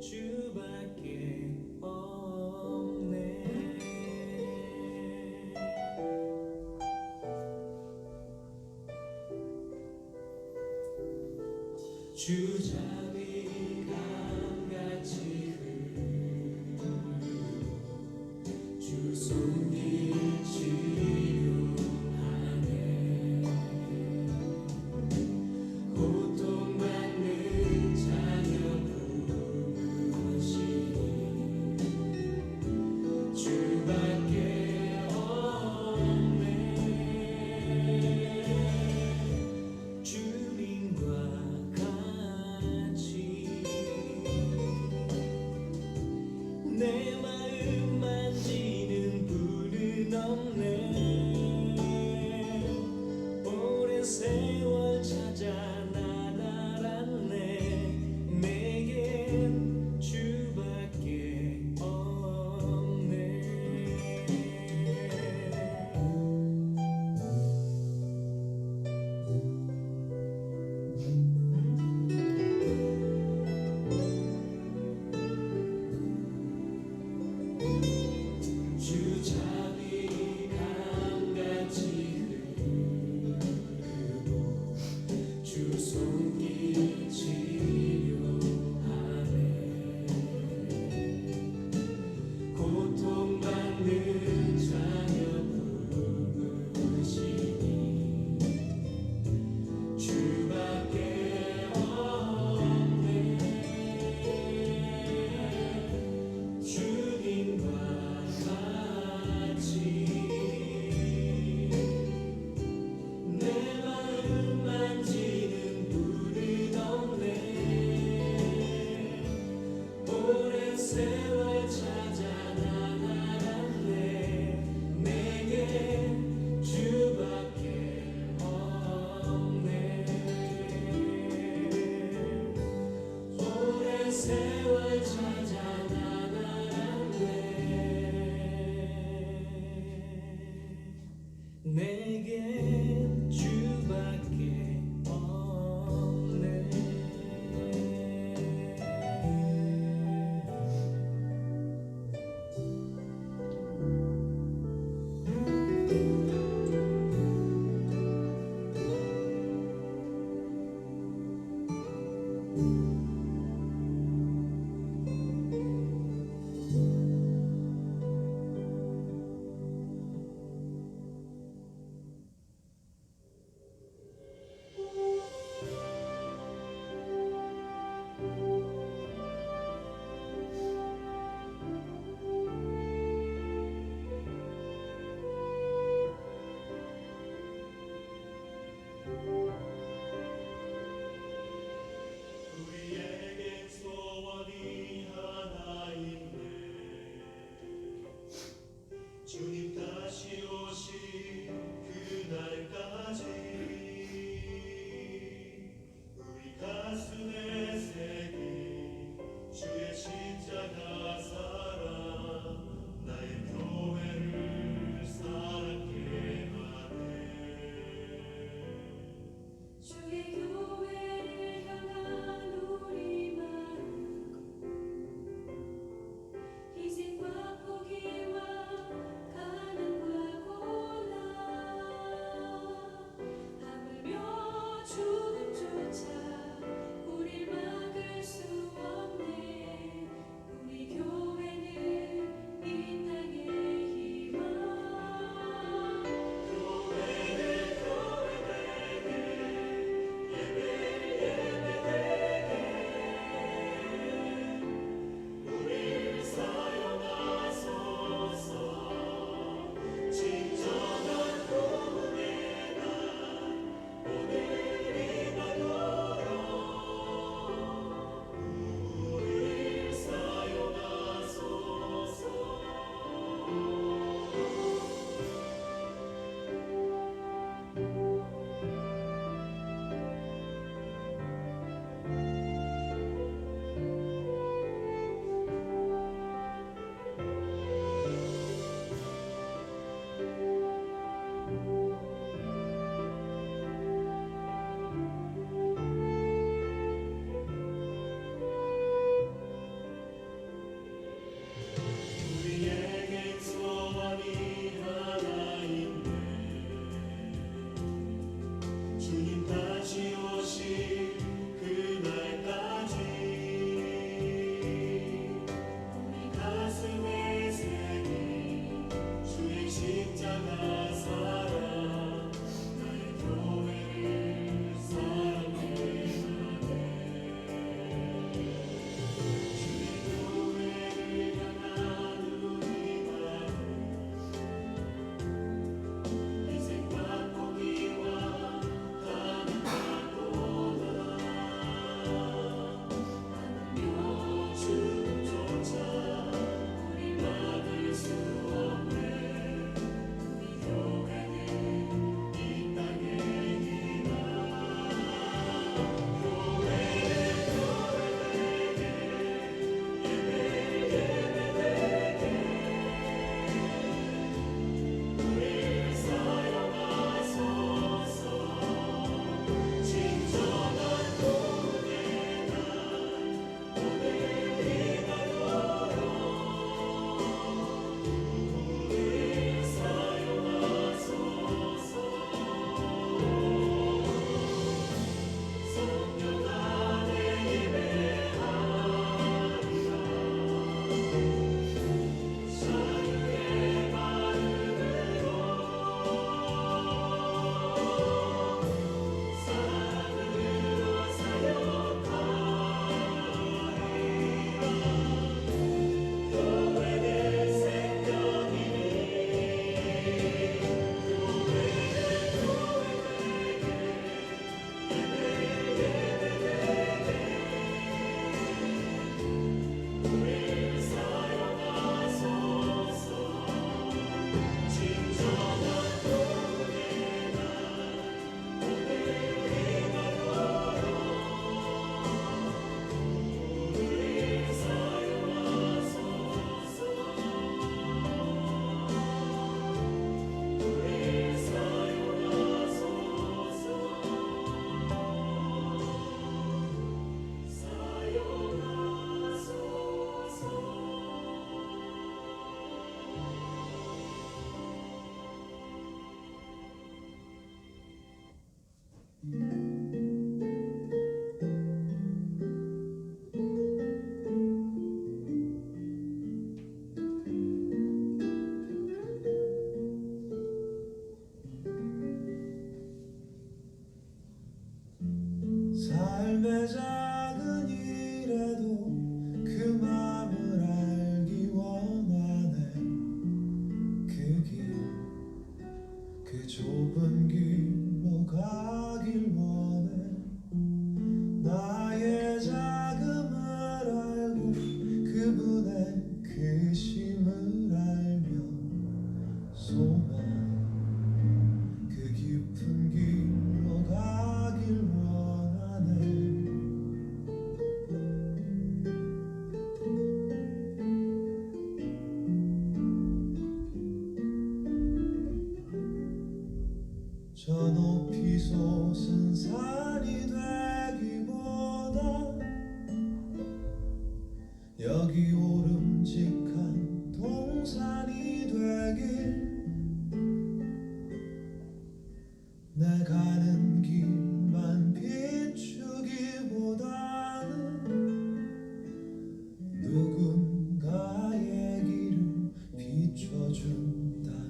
주밖에 없네. 주잡이 강같이 흐르고 주 손길 치료하네. 고통받는 자녀 부르시니 주밖에 없네. 주님과 내 마음 만지는 분은 없네. 오랜 세월 찾아 난 알았네. 내겐 주밖에 없네. 주잡이 강같이 흐르고 주 손길 치료하네. 고통받는 자녀 부르시니 주밖에 없네. 주님과 내 마음 만지는 분은 없네. 오랜 세월 찾아 난 알았네. 내게 주밖에 없네. 오랜 세월 찾아 난 알았네. 내겐 주밖에 없네. 여기 오름직한 동산이 되길 내 가는 길만 비추기보다는 누군가의 길을 비춰준다면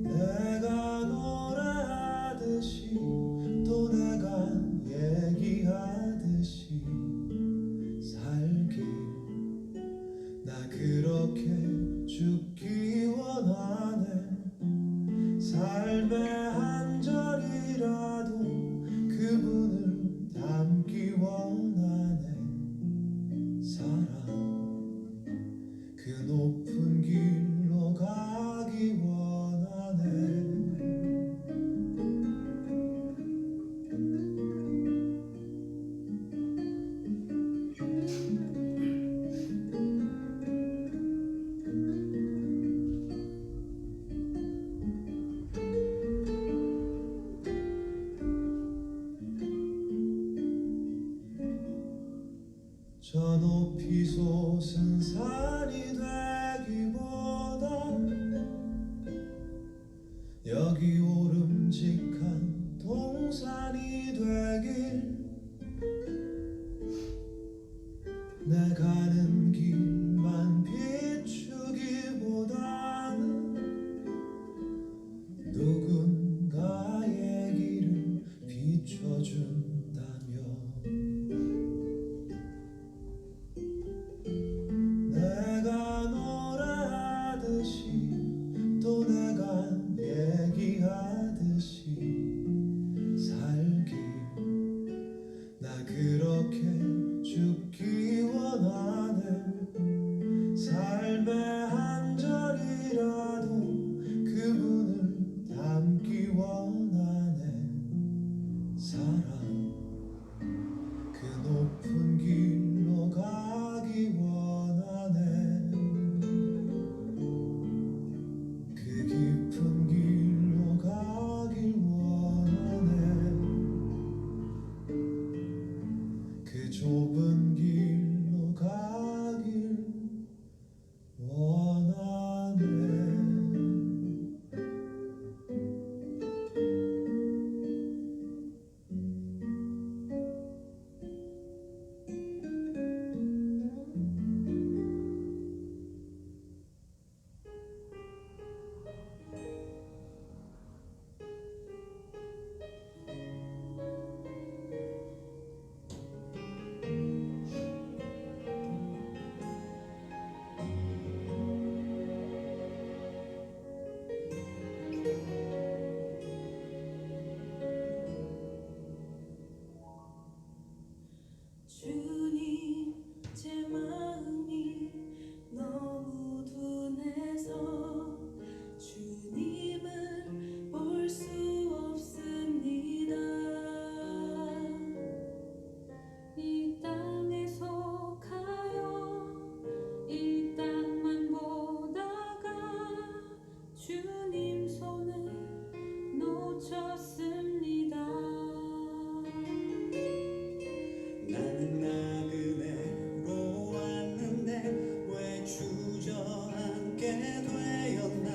내가 노래하듯이 또 내가 얘기하듯이 살길 나 그렇게 죽기 원하네 삶의 한 절이라도 그분을 닮기 원하네 사랑 그 높은 길로 가기 원하네 저 높이 솟은 산이 되기보다 여기 오름직한 동산이 되길 내 가는 길만 비추기보다는 누군가의 길을 비춰준다면 내가 노래하듯이 또 내가 얘기하듯이 살길 나 그렇게 죽기 원하네 삶의 한 절이라도 그분을 닮기 원하네 사랑 그 높은 길로 가기 원하네 그 깊은 길로 가길 원하네 그 좁은 길로 가길 원하네 주님 제 마음이 너무 둔해서 주님을 볼 수 없습니다. 이 땅에 속하여 이 땅만 보다가 주님 손을 놓쳤습니다. 나는 나그네로 왔는데 왜 주저앉게 되었나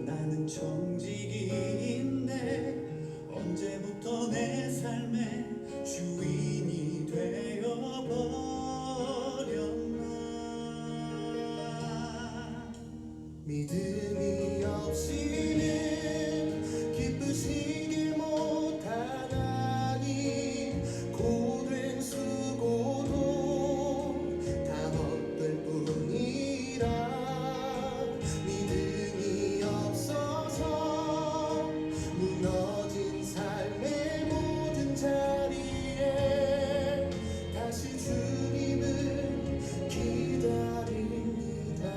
나는 청지기인데 언제부터 내 삶의 주인이 되어버렸나 믿음이 없이는 기쁘시길 못하나니 고된 수고도 다 헛될 뿐이라 믿음이 없어서 무너진 삶의 모든 자리에 다시 주님을 기다립니다.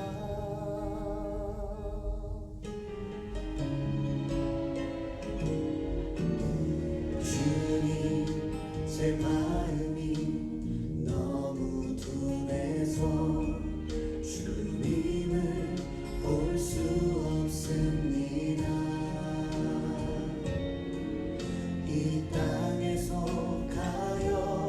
주님 제 마음이 너무 둔해서 주님을 볼 수 없습니다. 이 땅에 속하여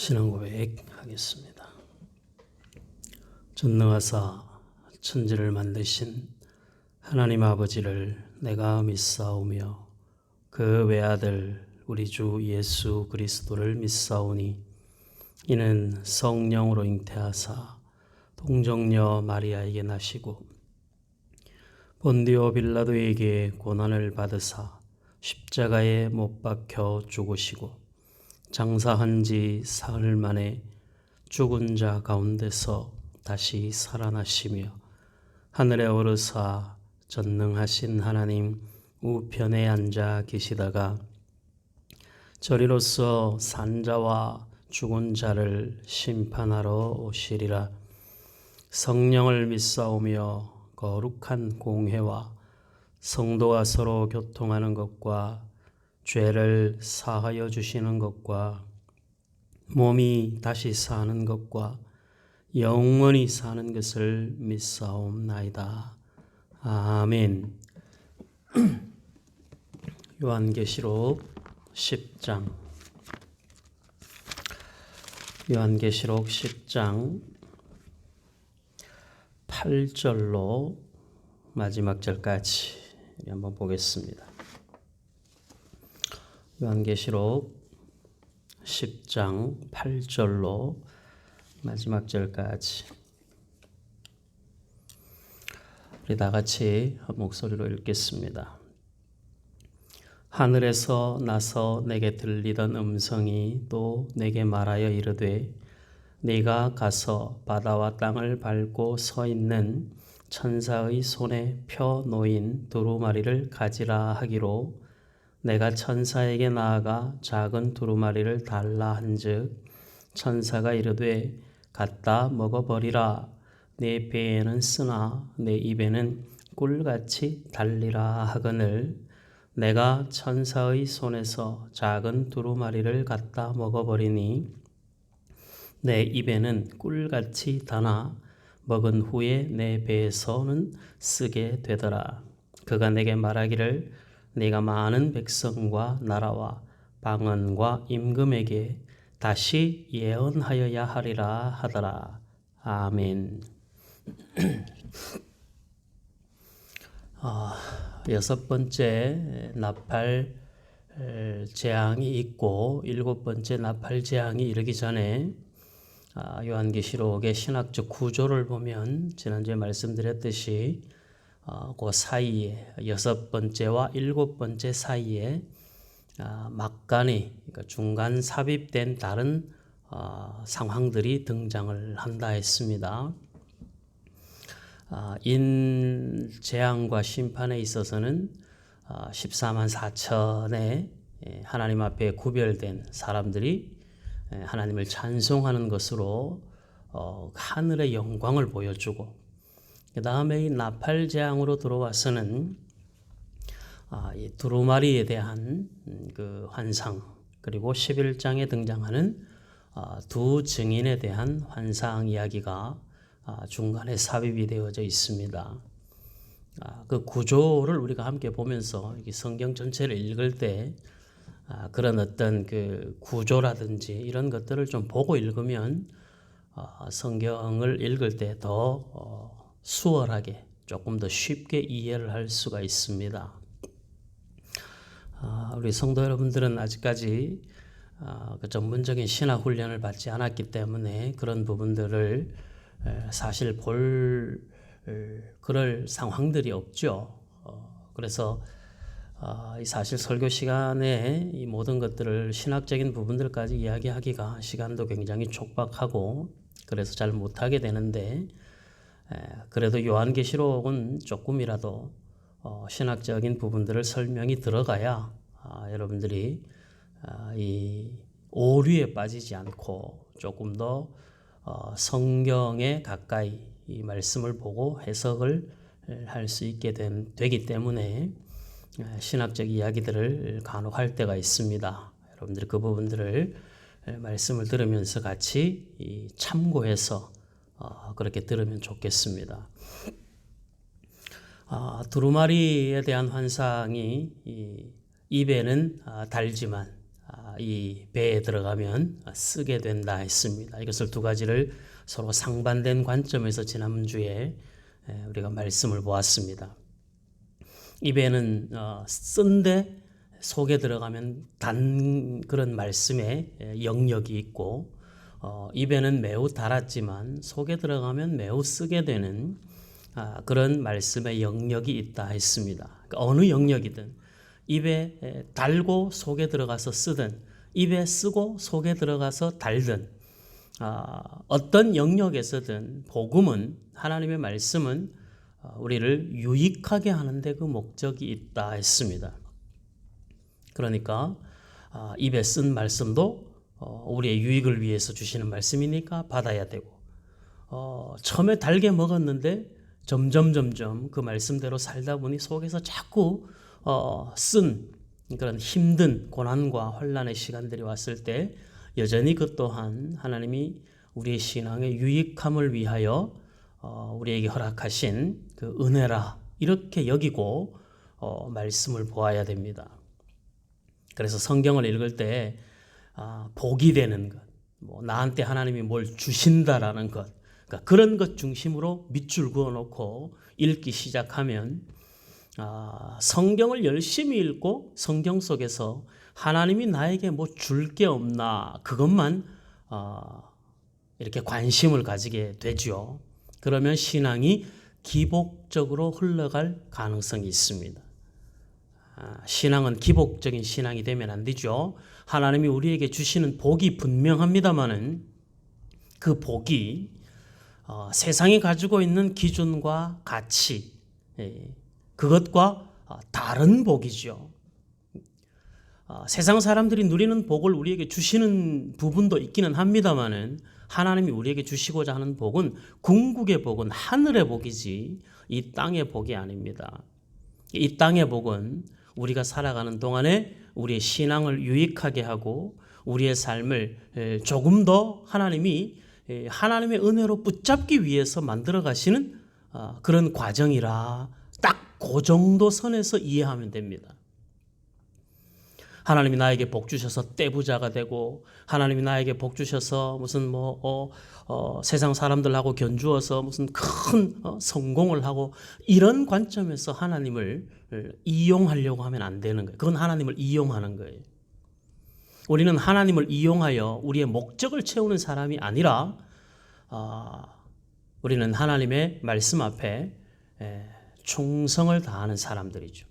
신앙고백 하겠습니다. 전능하사 천지를 만드신 하나님 아버지를 내가 믿사오며 그 외아들 우리 주 예수 그리스도를 믿사오니 이는 성령으로 잉태하사 동정녀 마리아에게 나시고 본디오 빌라도에게 고난을 받으사 십자가에 못 박혀 죽으시고 장사한 지 사흘 만에 죽은 자 가운데서 다시 살아나시며 하늘에 오르사 전능하신 하나님 우편에 앉아 계시다가 저리로서 산자와 죽은 자를 심판하러 오시리라. 성령을 믿사오며 거룩한 공회와 성도가 서로 교통하는 것과 죄를 사하여 주시는 것과 몸이 다시 사는 것과 영원히 사는 것을 믿사옵나이다. 아멘. 요한계시록 10장 요한계시록 10장 8절로 마지막 절까지 한번 보겠습니다. 요한계시록 10장 8절로 마지막 절까지 우리 다 같이 한 목소리로 읽겠습니다. 하늘에서 나서 내게 들리던 음성이 또 내게 말하여 이르되 네가 가서 바다와 땅을 밟고 서 있는 천사의 손에 펴 놓인 두루마리를 가지라 하기로 내가 천사에게 나아가 작은 두루마리를 달라 한즉 천사가 이르되 갖다 먹어버리라. 내 배에는 쓰나 내 입에는 꿀같이 달리라 하거늘 내가 천사의 손에서 작은 두루마리를 갖다 먹어버리니 내 입에는 꿀같이 다나 먹은 후에 내 배에서는 쓰게 되더라. 그가 내게 말하기를 네가 많은 백성과 나라와 방언과 임금에게 다시 예언하여야 하리라 하더라. 아멘. 여섯 번째 나팔 재앙이 있고 일곱 번째 나팔 재앙이 이르기 전에 요한계시록의 신학적 구조를 보면 지난주에 말씀드렸듯이 그 사이에 여섯 번째와 일곱 번째 사이에 막간이 그러니까 중간 삽입된 다른 상황들이 등장을 한다 했습니다. 인재앙과 심판에 있어서는 14만 4천의 하나님 앞에 구별된 사람들이 하나님을 찬송하는 것으로 하늘의 영광을 보여주고 그 다음에 이 나팔 재앙으로 들어와서는 이 두루마리에 대한 그 환상 그리고 11장에 등장하는 두 증인에 대한 환상 이야기가 중간에 삽입이 되어져 있습니다. 그 구조를 우리가 함께 보면서 성경 전체를 읽을 때 그런 어떤 그 구조라든지 이런 것들을 좀 보고 읽으면 성경을 읽을 때 더 수월하게 조금 더 쉽게 이해를 할 수가 있습니다. 우리 성도 여러분들은 아직까지 그 전문적인 신학 훈련을 받지 않았기 때문에 그런 부분들을 사실 볼 그럴 상황들이 없죠. 그래서 사실 설교 시간에 이 모든 것들을 신학적인 부분들까지 이야기하기가 시간도 굉장히 촉박하고 그래서 잘 못하게 되는데 그래도 요한계시록은 조금이라도 신학적인 부분들을 설명이 들어가야 여러분들이 이 오류에 빠지지 않고 조금 더 성경에 가까이 이 말씀을 보고 해석을 할 수 있게 되기 때문에 신학적 이야기들을 간혹 할 때가 있습니다. 여러분들이 그 부분들을 말씀을 들으면서 같이 참고해서 그렇게 들으면 좋겠습니다. 두루마리에 대한 환상이 입에는 달지만 이 배에 들어가면 쓰게 된다 했습니다. 이것을 두 가지를 서로 상반된 관점에서 지난주에 우리가 말씀을 보았습니다. 이 배는 쓴데 속에 들어가면 단 그런 말씀의 영역이 있고, 이 배는 매우 달았지만 속에 들어가면 매우 쓰게 되는 그런 말씀의 영역이 있다 했습니다. 그러니까 어느 영역이든 입에 달고 속에 들어가서 쓰든 입에 쓰고 속에 들어가서 달든 어떤 영역에서든 복음은, 하나님의 말씀은 우리를 유익하게 하는데 그 목적이 있다 했습니다. 그러니까 입에 쓴 말씀도 우리의 유익을 위해서 주시는 말씀이니까 받아야 되고, 처음에 달게 먹었는데 점점 그 말씀대로 살다 보니 속에서 자꾸 쓴 그런 힘든 고난과 환난의 시간들이 왔을 때 여전히 그 또한 하나님이 우리의 신앙의 유익함을 위하여 우리에게 허락하신 그 은혜라, 이렇게 여기고 말씀을 보아야 됩니다. 그래서 성경을 읽을 때 복이 되는 것, 나한테 하나님이 뭘 주신다라는 것, 그러니까 그런 것 중심으로 밑줄 그어놓고 읽기 시작하면 성경을 열심히 읽고 성경 속에서 하나님이 나에게 뭐 줄 게 없나, 그것만 이렇게 관심을 가지게 되죠. 그러면 신앙이 기복적으로 흘러갈 가능성이 있습니다. 신앙은 기복적인 신앙이 되면 안 되죠. 하나님이 우리에게 주시는 복이 분명합니다마는 그 복이 세상이 가지고 있는 기준과 가치, 그것과 다른 복이죠. 세상 사람들이 누리는 복을 우리에게 주시는 부분도 있기는 합니다마는 하나님이 우리에게 주시고자 하는 복은, 궁극의 복은 하늘의 복이지 이 땅의 복이 아닙니다. 이 땅의 복은 우리가 살아가는 동안에 우리의 신앙을 유익하게 하고 우리의 삶을 조금 더 하나님의 은혜로 붙잡기 위해서 만들어 가시는 그런 과정이라 딱 그 정도 선에서 이해하면 됩니다. 하나님이 나에게 복 주셔서 떼부자가 되고, 하나님이 나에게 복 주셔서 무슨 세상 사람들하고 견주어서 무슨 큰 성공을 하고, 이런 관점에서 하나님을 이용하려고 하면 안 되는 거예요. 그건 하나님을 이용하는 거예요. 우리는 하나님을 이용하여 우리의 목적을 채우는 사람이 아니라 우리는 하나님의 말씀 앞에 충성을 다하는 사람들이죠.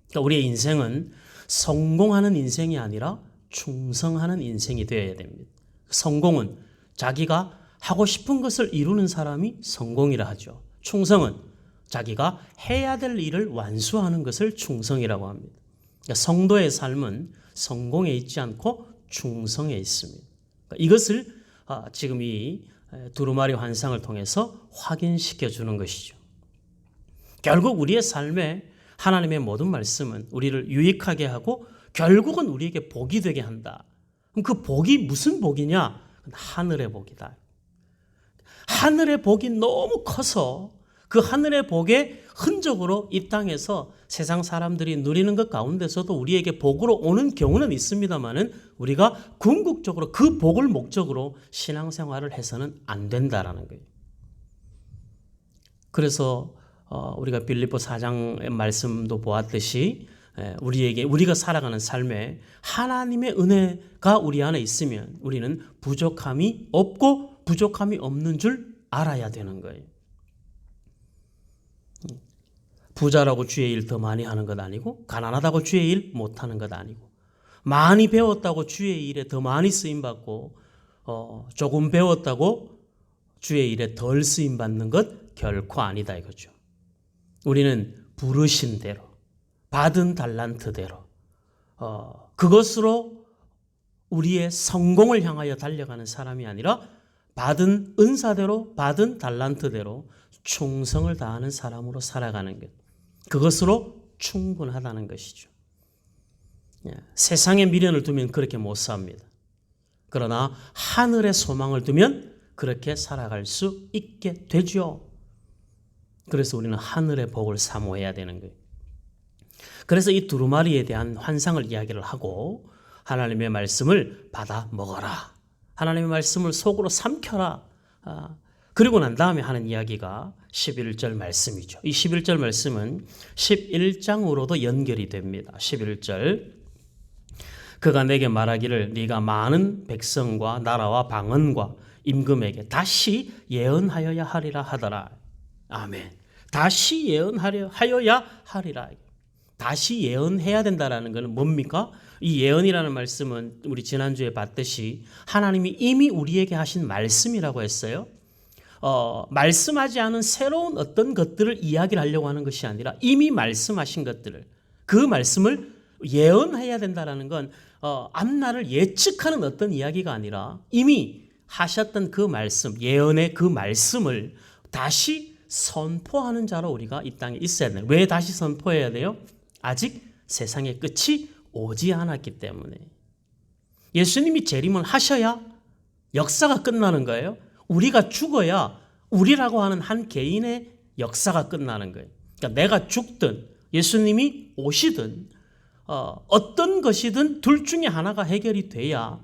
그러니까 우리의 인생은 성공하는 인생이 아니라 충성하는 인생이 되어야 됩니다. 성공은 자기가 하고 싶은 것을 이루는 사람이 성공이라 하죠. 충성은 자기가 해야 될 일을 완수하는 것을 충성이라고 합니다. 그러니까 성도의 삶은 성공에 있지 않고 충성에 있습니다. 그러니까 이것을 지금 이 두루마리 환상을 통해서 확인시켜 주는 것이죠. 결국 우리의 삶에 하나님의 모든 말씀은 우리를 유익하게 하고 결국은 우리에게 복이 되게 한다. 그럼 그 복이 무슨 복이냐? 하늘의 복이다. 하늘의 복이 너무 커서 그 하늘의 복의 흔적으로 이 땅에서 세상 사람들이 누리는 것 가운데서도 우리에게 복으로 오는 경우는 있습니다만은 우리가 궁극적으로 그 복을 목적으로 신앙생활을 해서는 안 된다라는 거예요. 그래서 우리가 빌립보 4장의 말씀도 보았듯이 우리가 살아가는 삶에 하나님의 은혜가 우리 안에 있으면 우리는 부족함이 없고 부족함이 없는 줄 알아야 되는 거예요. 부자라고 주의 일 더 많이 하는 것 아니고, 가난하다고 주의 일 못하는 것 아니고, 많이 배웠다고 주의 일에 더 많이 쓰임받고 조금 배웠다고 주의 일에 덜 쓰임받는 것 결코 아니다 이거죠. 우리는 부르신 대로, 받은 달란트대로 그것으로 우리의 성공을 향하여 달려가는 사람이 아니라 받은 은사대로, 받은 달란트대로 충성을 다하는 사람으로 살아가는 것, 그것으로 충분하다는 것이죠. 세상에 미련을 두면 그렇게 못 삽니다. 그러나 하늘의 소망을 두면 그렇게 살아갈 수 있게 되죠. 그래서 우리는 하늘의 복을 사모해야 되는 거예요. 그래서 이 두루마리에 대한 환상을 이야기를 하고 하나님의 말씀을 받아 먹어라. 하나님의 말씀을 속으로 삼켜라. 그리고 난 다음에 하는 이야기가 11절 말씀이죠. 이 11절 말씀은 11장으로도 연결이 됩니다. 11절 그가 내게 말하기를 네가 많은 백성과 나라와 방언과 임금에게 다시 예언하여야 하리라 하더라. 아멘. 다시 예언하여야 하리라. 다시 예언해야 된다라는 것은 뭡니까? 이 예언이라는 말씀은 우리 지난주에 봤듯이 하나님이 이미 우리에게 하신 말씀이라고 했어요. 말씀하지 않은 새로운 어떤 것들을 이야기를 하려고 하는 것이 아니라 이미 말씀하신 것들을 그 말씀을 예언해야 된다라는 건 앞날을 예측하는 어떤 이야기가 아니라 이미 하셨던 그 말씀, 예언의 그 말씀을 다시 선포하는 자로 우리가 이 땅에 있어야 돼요. 왜 다시 선포해야 돼요? 아직 세상의 끝이 오지 않았기 때문에. 예수님이 재림을 하셔야 역사가 끝나는 거예요. 우리가 죽어야 우리라고 하는 한 개인의 역사가 끝나는 거예요. 그러니까 내가 죽든 예수님이 오시든 어떤 것이든 둘 중에 하나가 해결이 돼야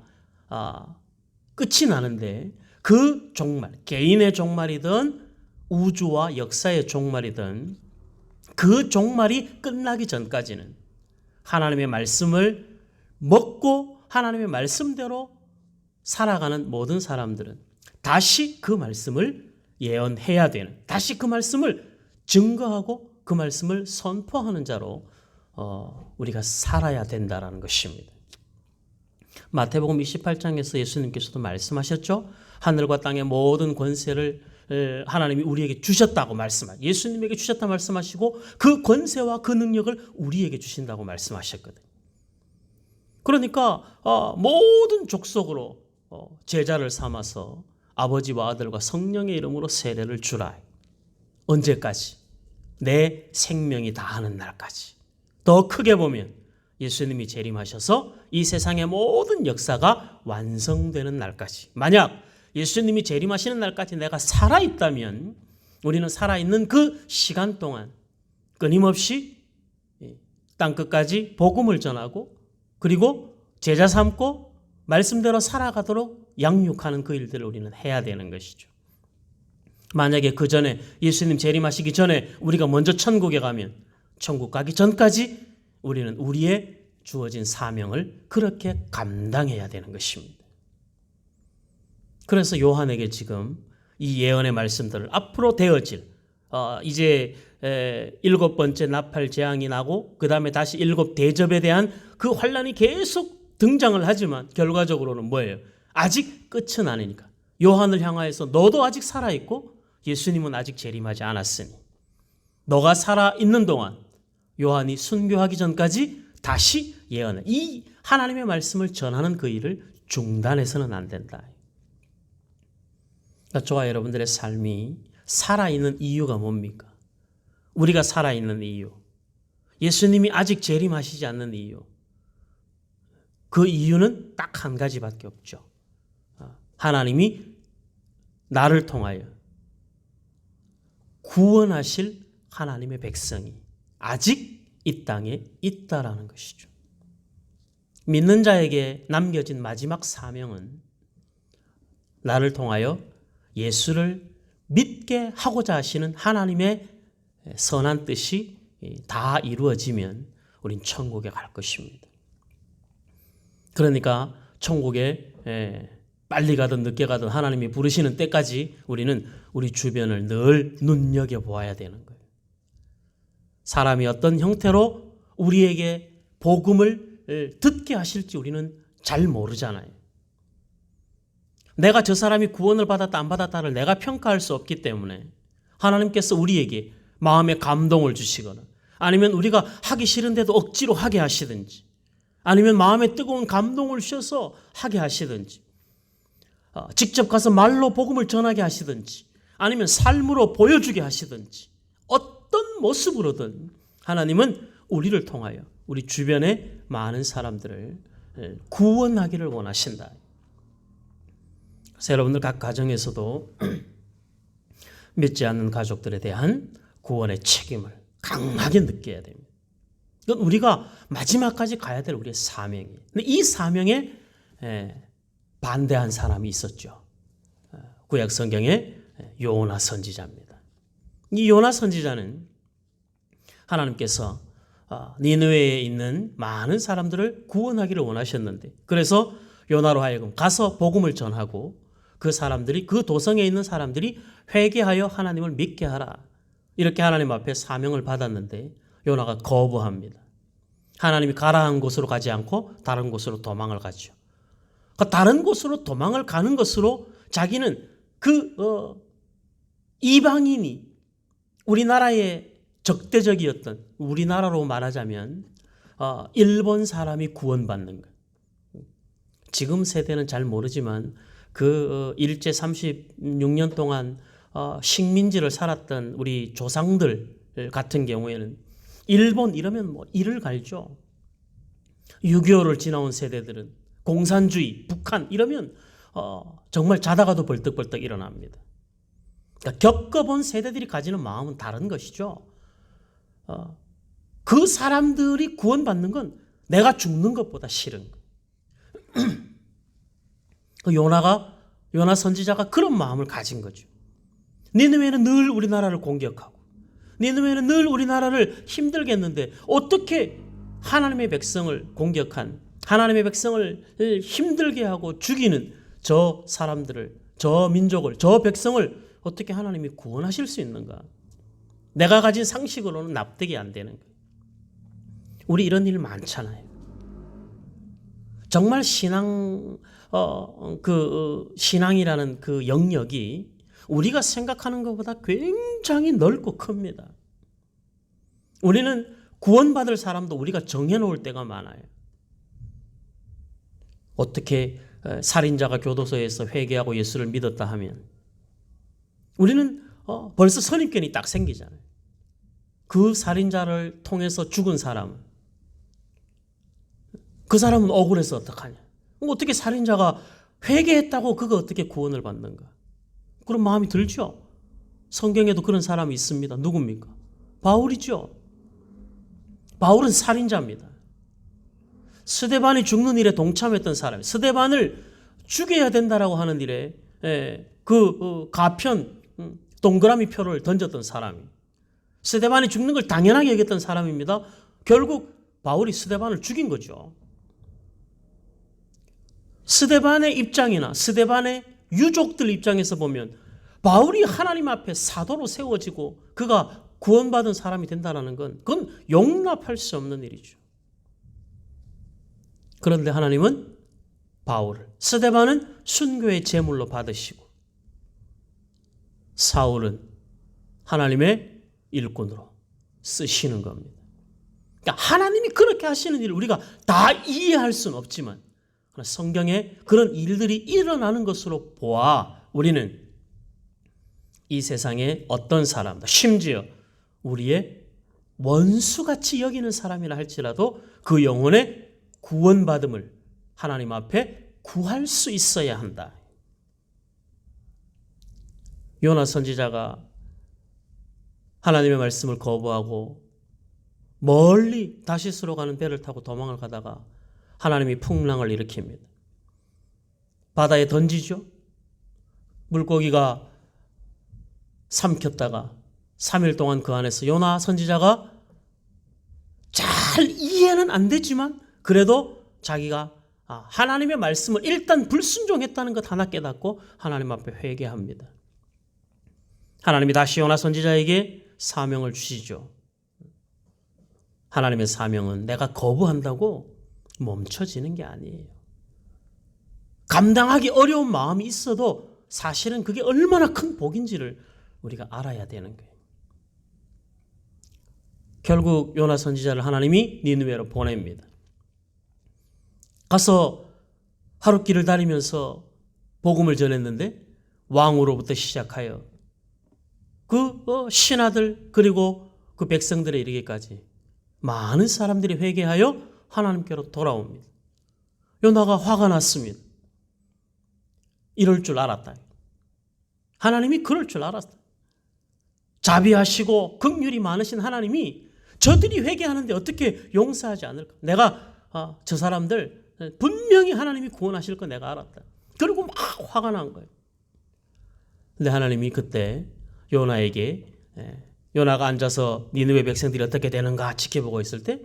끝이 나는데 그 종말, 개인의 종말이든 우주와 역사의 종말이든 그 종말이 끝나기 전까지는 하나님의 말씀을 먹고 하나님의 말씀대로 살아가는 모든 사람들은 다시 그 말씀을 예언해야 되는, 다시 그 말씀을 증거하고 그 말씀을 선포하는 자로 우리가 살아야 된다라는 것입니다. 마태복음 28장에서 예수님께서도 말씀하셨죠. 하늘과 땅의 모든 권세를 하나님이 우리에게 주셨다고 말씀하시고 예수님에게 주셨다 말씀하시고 그 권세와 그 능력을 우리에게 주신다고 말씀하셨거든요. 그러니까 모든 족속으로 제자를 삼아서 아버지와 아들과 성령의 이름으로 세례를 주라. 언제까지? 내 생명이 다하는 날까지. 더 크게 보면 예수님이 재림하셔서 이 세상의 모든 역사가 완성되는 날까지. 만약 예수님이 재림하시는 날까지 내가 살아있다면 우리는 살아있는 그 시간 동안 끊임없이 땅끝까지 복음을 전하고 그리고 제자 삼고 말씀대로 살아가도록 양육하는 그 일들을 우리는 해야 되는 것이죠. 만약에 그 전에 예수님 재림하시기 전에 우리가 먼저 천국에 가면 천국 가기 전까지 우리는 우리의 주어진 사명을 그렇게 감당해야 되는 것입니다. 그래서 요한에게 지금 이 예언의 말씀들을 앞으로 되어질 이제 7번째 나팔 재앙이 나고 그 다음에 다시 7 대접에 대한 그 환란이 계속 등장을 하지만 결과적으로는 뭐예요? 아직 끝은 아니니까. 요한을 향하여서 너도 아직 살아있고 예수님은 아직 재림하지 않았으니 너가 살아있는 동안 요한이 순교하기 전까지 다시 예언해. 이 하나님의 말씀을 전하는 그 일을 중단해서는 안 된다. 그러니까 저와 여러분들의 삶이 살아있는 이유가 뭡니까? 우리가 살아있는 이유, 예수님이 아직 재림하시지 않는 이유, 그 이유는 딱 한 가지밖에 없죠. 하나님이 나를 통하여 구원하실 하나님의 백성이 아직 이 땅에 있다라는 것이죠. 믿는 자에게 남겨진 마지막 사명은 나를 통하여 예수를 믿게 하고자 하시는 하나님의 선한 뜻이 다 이루어지면 우린 천국에 갈 것입니다. 그러니까 천국에 빨리 가든 늦게 가든 하나님이 부르시는 때까지 우리는 우리 주변을 늘 눈여겨보아야 되는 거예요. 사람이 어떤 형태로 우리에게 복음을 듣게 하실지 우리는 잘 모르잖아요. 내가 저 사람이 구원을 받았다 안 받았다를 내가 평가할 수 없기 때문에 하나님께서 우리에게 마음의 감동을 주시거나 아니면 우리가 하기 싫은데도 억지로 하게 하시든지 아니면 마음에 뜨거운 감동을 주셔서 하게 하시든지 직접 가서 말로 복음을 전하게 하시든지 아니면 삶으로 보여주게 하시든지 어떤 모습으로든 하나님은 우리를 통하여 우리 주변의 많은 사람들을 구원하기를 원하신다. 그래서 여러분들 각 가정에서도 믿지 않는 가족들에 대한 구원의 책임을 강하게 느껴야 됩니다. 이건 우리가 마지막까지 가야 될 우리의 사명이에요. 근데 이 사명에 반대한 사람이 있었죠. 구약 성경의 요나 선지자입니다. 이 요나 선지자는 하나님께서 니느웨에 있는 많은 사람들을 구원하기를 원하셨는데, 그래서 요나로 하여금 가서 복음을 전하고 그 사람들이, 그 도성에 있는 사람들이 회개하여 하나님을 믿게 하라, 이렇게 하나님 앞에 사명을 받았는데 요나가 거부합니다. 하나님이 가라 한 곳으로 가지 않고 다른 곳으로 도망을 가죠. 그 다른 곳으로 도망을 가는 것으로 자기는 이방인이 우리나라의 적대적이었던, 우리나라로 말하자면 일본 사람이 구원받는 것. 지금 세대는 잘 모르지만 그 일제 36년 동안 식민지를 살았던 우리 조상들 같은 경우에는 일본 이러면 뭐 이를 갈죠. 6.25를 지나온 세대들은 공산주의, 북한 이러면 정말 자다가도 벌떡벌떡 일어납니다. 그러니까 겪어본 세대들이 가지는 마음은 다른 것이죠. 그 사람들이 구원받는 건 내가 죽는 것보다 싫은 거. 요나 선지자가 그런 마음을 가진 거죠. 니느웨는 늘 우리나라를 공격하고, 니느웨는 늘 우리나라를 힘들게 했는데 어떻게 하나님의 백성을 공격한, 하나님의 백성을 힘들게 하고 죽이는 저 사람들을, 저 민족을, 저 백성을 어떻게 하나님이 구원하실 수 있는가? 내가 가진 상식으로는 납득이 안 되는 거예요. 우리 이런 일 많잖아요. 정말 신앙이라는 그 영역이 우리가 생각하는 것보다 굉장히 넓고 큽니다. 우리는 구원받을 사람도 우리가 정해놓을 때가 많아요. 어떻게 살인자가 교도소에서 회개하고 예수를 믿었다 하면 우리는 벌써 선입견이 딱 생기잖아요. 그 살인자를 통해서 죽은 사람은, 그 사람은 억울해서 어떡하냐. 어떻게 살인자가 회개했다고 그거 어떻게 구원을 받는가. 그런 마음이 들죠. 성경에도 그런 사람이 있습니다. 누굽니까? 바울이죠. 바울은 살인자입니다. 스데반이 죽는 일에 동참했던 사람이에요. 스데반을 죽여야 된다라고 하는 일에 가편 동그라미 표를 던졌던 사람이, 스데반이 죽는 걸 당연하게 여겼던 사람입니다. 결국 바울이 스데반을 죽인 거죠. 스데반의 입장이나 스데반의 유족들 입장에서 보면 바울이 하나님 앞에 사도로 세워지고 그가 구원받은 사람이 된다는 건 그건 용납할 수 없는 일이죠. 그런데 하나님은 바울을, 스데반은 순교의 제물로 받으시고 사울은 하나님의 일꾼으로 쓰시는 겁니다. 그러니까 하나님이 그렇게 하시는 일을 우리가 다 이해할 수는 없지만 성경에 그런 일들이 일어나는 것으로 보아 우리는 이 세상에 어떤 사람도, 심지어 우리의 원수같이 여기는 사람이라 할지라도 그 영혼의 구원받음을 하나님 앞에 구할 수 있어야 한다. 요나 선지자가 하나님의 말씀을 거부하고 멀리 다시스로 가는 배를 타고 도망을 가다가 하나님이 풍랑을 일으킵니다. 바다에 던지죠. 물고기가 삼켰다가 3일 동안 그 안에서 요나 선지자가 잘 이해는 안 되지만 그래도 자기가 하나님의 말씀을 일단 불순종했다는 것 하나 깨닫고 하나님 앞에 회개합니다. 하나님이 다시 요나 선지자에게 사명을 주시죠. 하나님의 사명은 내가 거부한다고 멈춰지는 게 아니에요. 감당하기 어려운 마음이 있어도 사실은 그게 얼마나 큰 복인지를 우리가 알아야 되는 거예요. 결국 요나 선지자를 하나님이 니느웨로 보냅니다. 가서 하룻길을 다니면서 복음을 전했는데 왕으로부터 시작하여 그 신하들 그리고 그 백성들에 이르기까지 많은 사람들이 회개하여 하나님께로 돌아옵니다. 요나가 화가 났습니다. 이럴 줄 알았다. 하나님이 그럴 줄 알았다. 자비하시고 긍휼이 많으신 하나님이 저들이 회개하는데 어떻게 용서하지 않을까? 내가 저 사람들 분명히 하나님이 구원하실 거 내가 알았다. 그리고 막 화가 난 거예요. 근데 하나님이 그때 요나에게 요나가 앉아서 니느웨 백성들이 어떻게 되는가 지켜보고 있을 때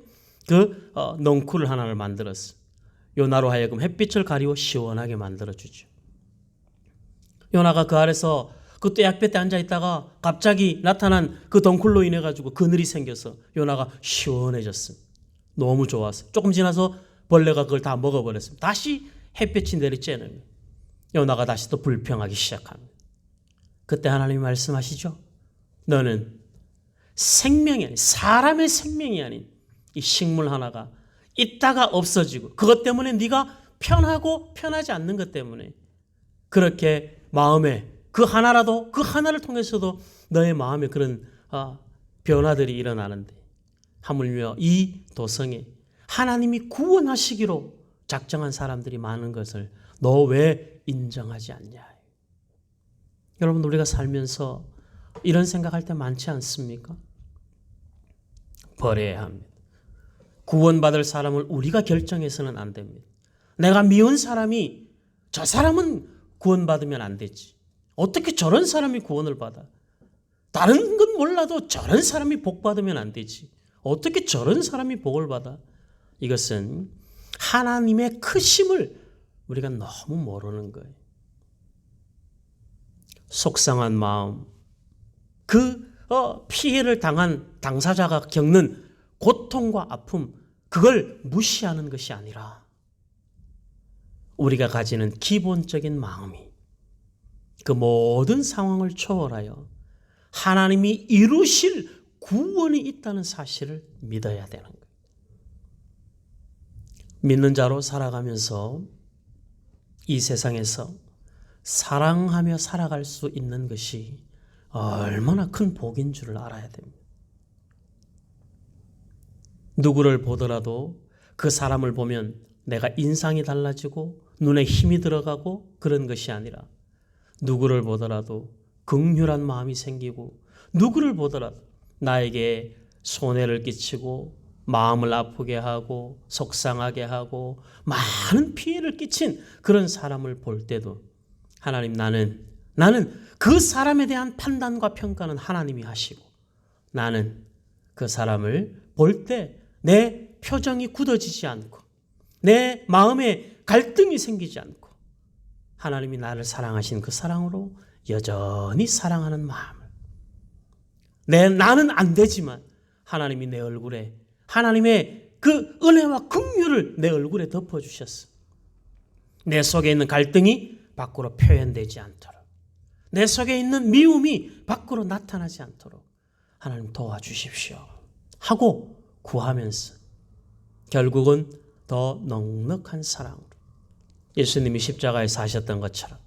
그 넝쿨 하나를 만들었어. 요나로 하여금 햇빛을 가리워 시원하게 만들어주죠. 요나가 그 아래서 그 떼약볕에 앉아있다가 갑자기 나타난 그 덩쿨로 인해 가지고 그늘이 생겨서 요나가 시원해졌습니다. 너무 좋았어요. 조금 지나서 벌레가 그걸 다 먹어버렸습니다. 다시 햇볕이 내리쬐는 요나가 다시 또 불평하기 시작합니다. 그때 하나님이 말씀하시죠. 너는 생명이 아닌 사람의 생명이 아닌 이 식물 하나가 있다가 없어지고 그것 때문에 네가 편하고 편하지 않는 것 때문에 그렇게 마음에 그 하나라도 그 하나를 통해서도 너의 마음에 그런 변화들이 일어나는데 하물며 이 도성에 하나님이 구원하시기로 작정한 사람들이 많은 것을 너 왜 인정하지 않냐. 여러분 우리가 살면서 이런 생각할 때 많지 않습니까? 버려야 합니다. 구원받을 사람을 우리가 결정해서는 안 됩니다. 내가 미운 사람이 저 사람은 구원받으면 안 되지. 어떻게 저런 사람이 구원을 받아? 다른 건 몰라도 저런 사람이 복 받으면 안 되지. 어떻게 저런 사람이 복을 받아? 이것은 하나님의 크심을 우리가 너무 모르는 거예요. 속상한 마음, 그 피해를 당한 당사자가 겪는 고통과 아픔, 그걸 무시하는 것이 아니라 우리가 가지는 기본적인 마음이 그 모든 상황을 초월하여 하나님이 이루실 구원이 있다는 사실을 믿어야 되는 거예요. 믿는 자로 살아가면서 이 세상에서 사랑하며 살아갈 수 있는 것이 얼마나 큰 복인 줄을 알아야 됩니다. 누구를 보더라도 그 사람을 보면 내가 인상이 달라지고 눈에 힘이 들어가고 그런 것이 아니라 누구를 보더라도 긍휼한 마음이 생기고 누구를 보더라도 나에게 손해를 끼치고 마음을 아프게 하고 속상하게 하고 많은 피해를 끼친 그런 사람을 볼 때도 하나님 나는 그 사람에 대한 판단과 평가는 하나님이 하시고 나는 그 사람을 볼 때 내 표정이 굳어지지 않고 내 마음에 갈등이 생기지 않고 하나님이 나를 사랑하신 그 사랑으로 여전히 사랑하는 마음을 나는 안 되지만 하나님이 내 얼굴에 하나님의 그 은혜와 긍휼을 내 얼굴에 덮어주셨어. 내 속에 있는 갈등이 밖으로 표현되지 않도록 내 속에 있는 미움이 밖으로 나타나지 않도록 하나님 도와주십시오 하고 구하면서 결국은 더 넉넉한 사랑으로 예수님이 십자가에 사셨던 것처럼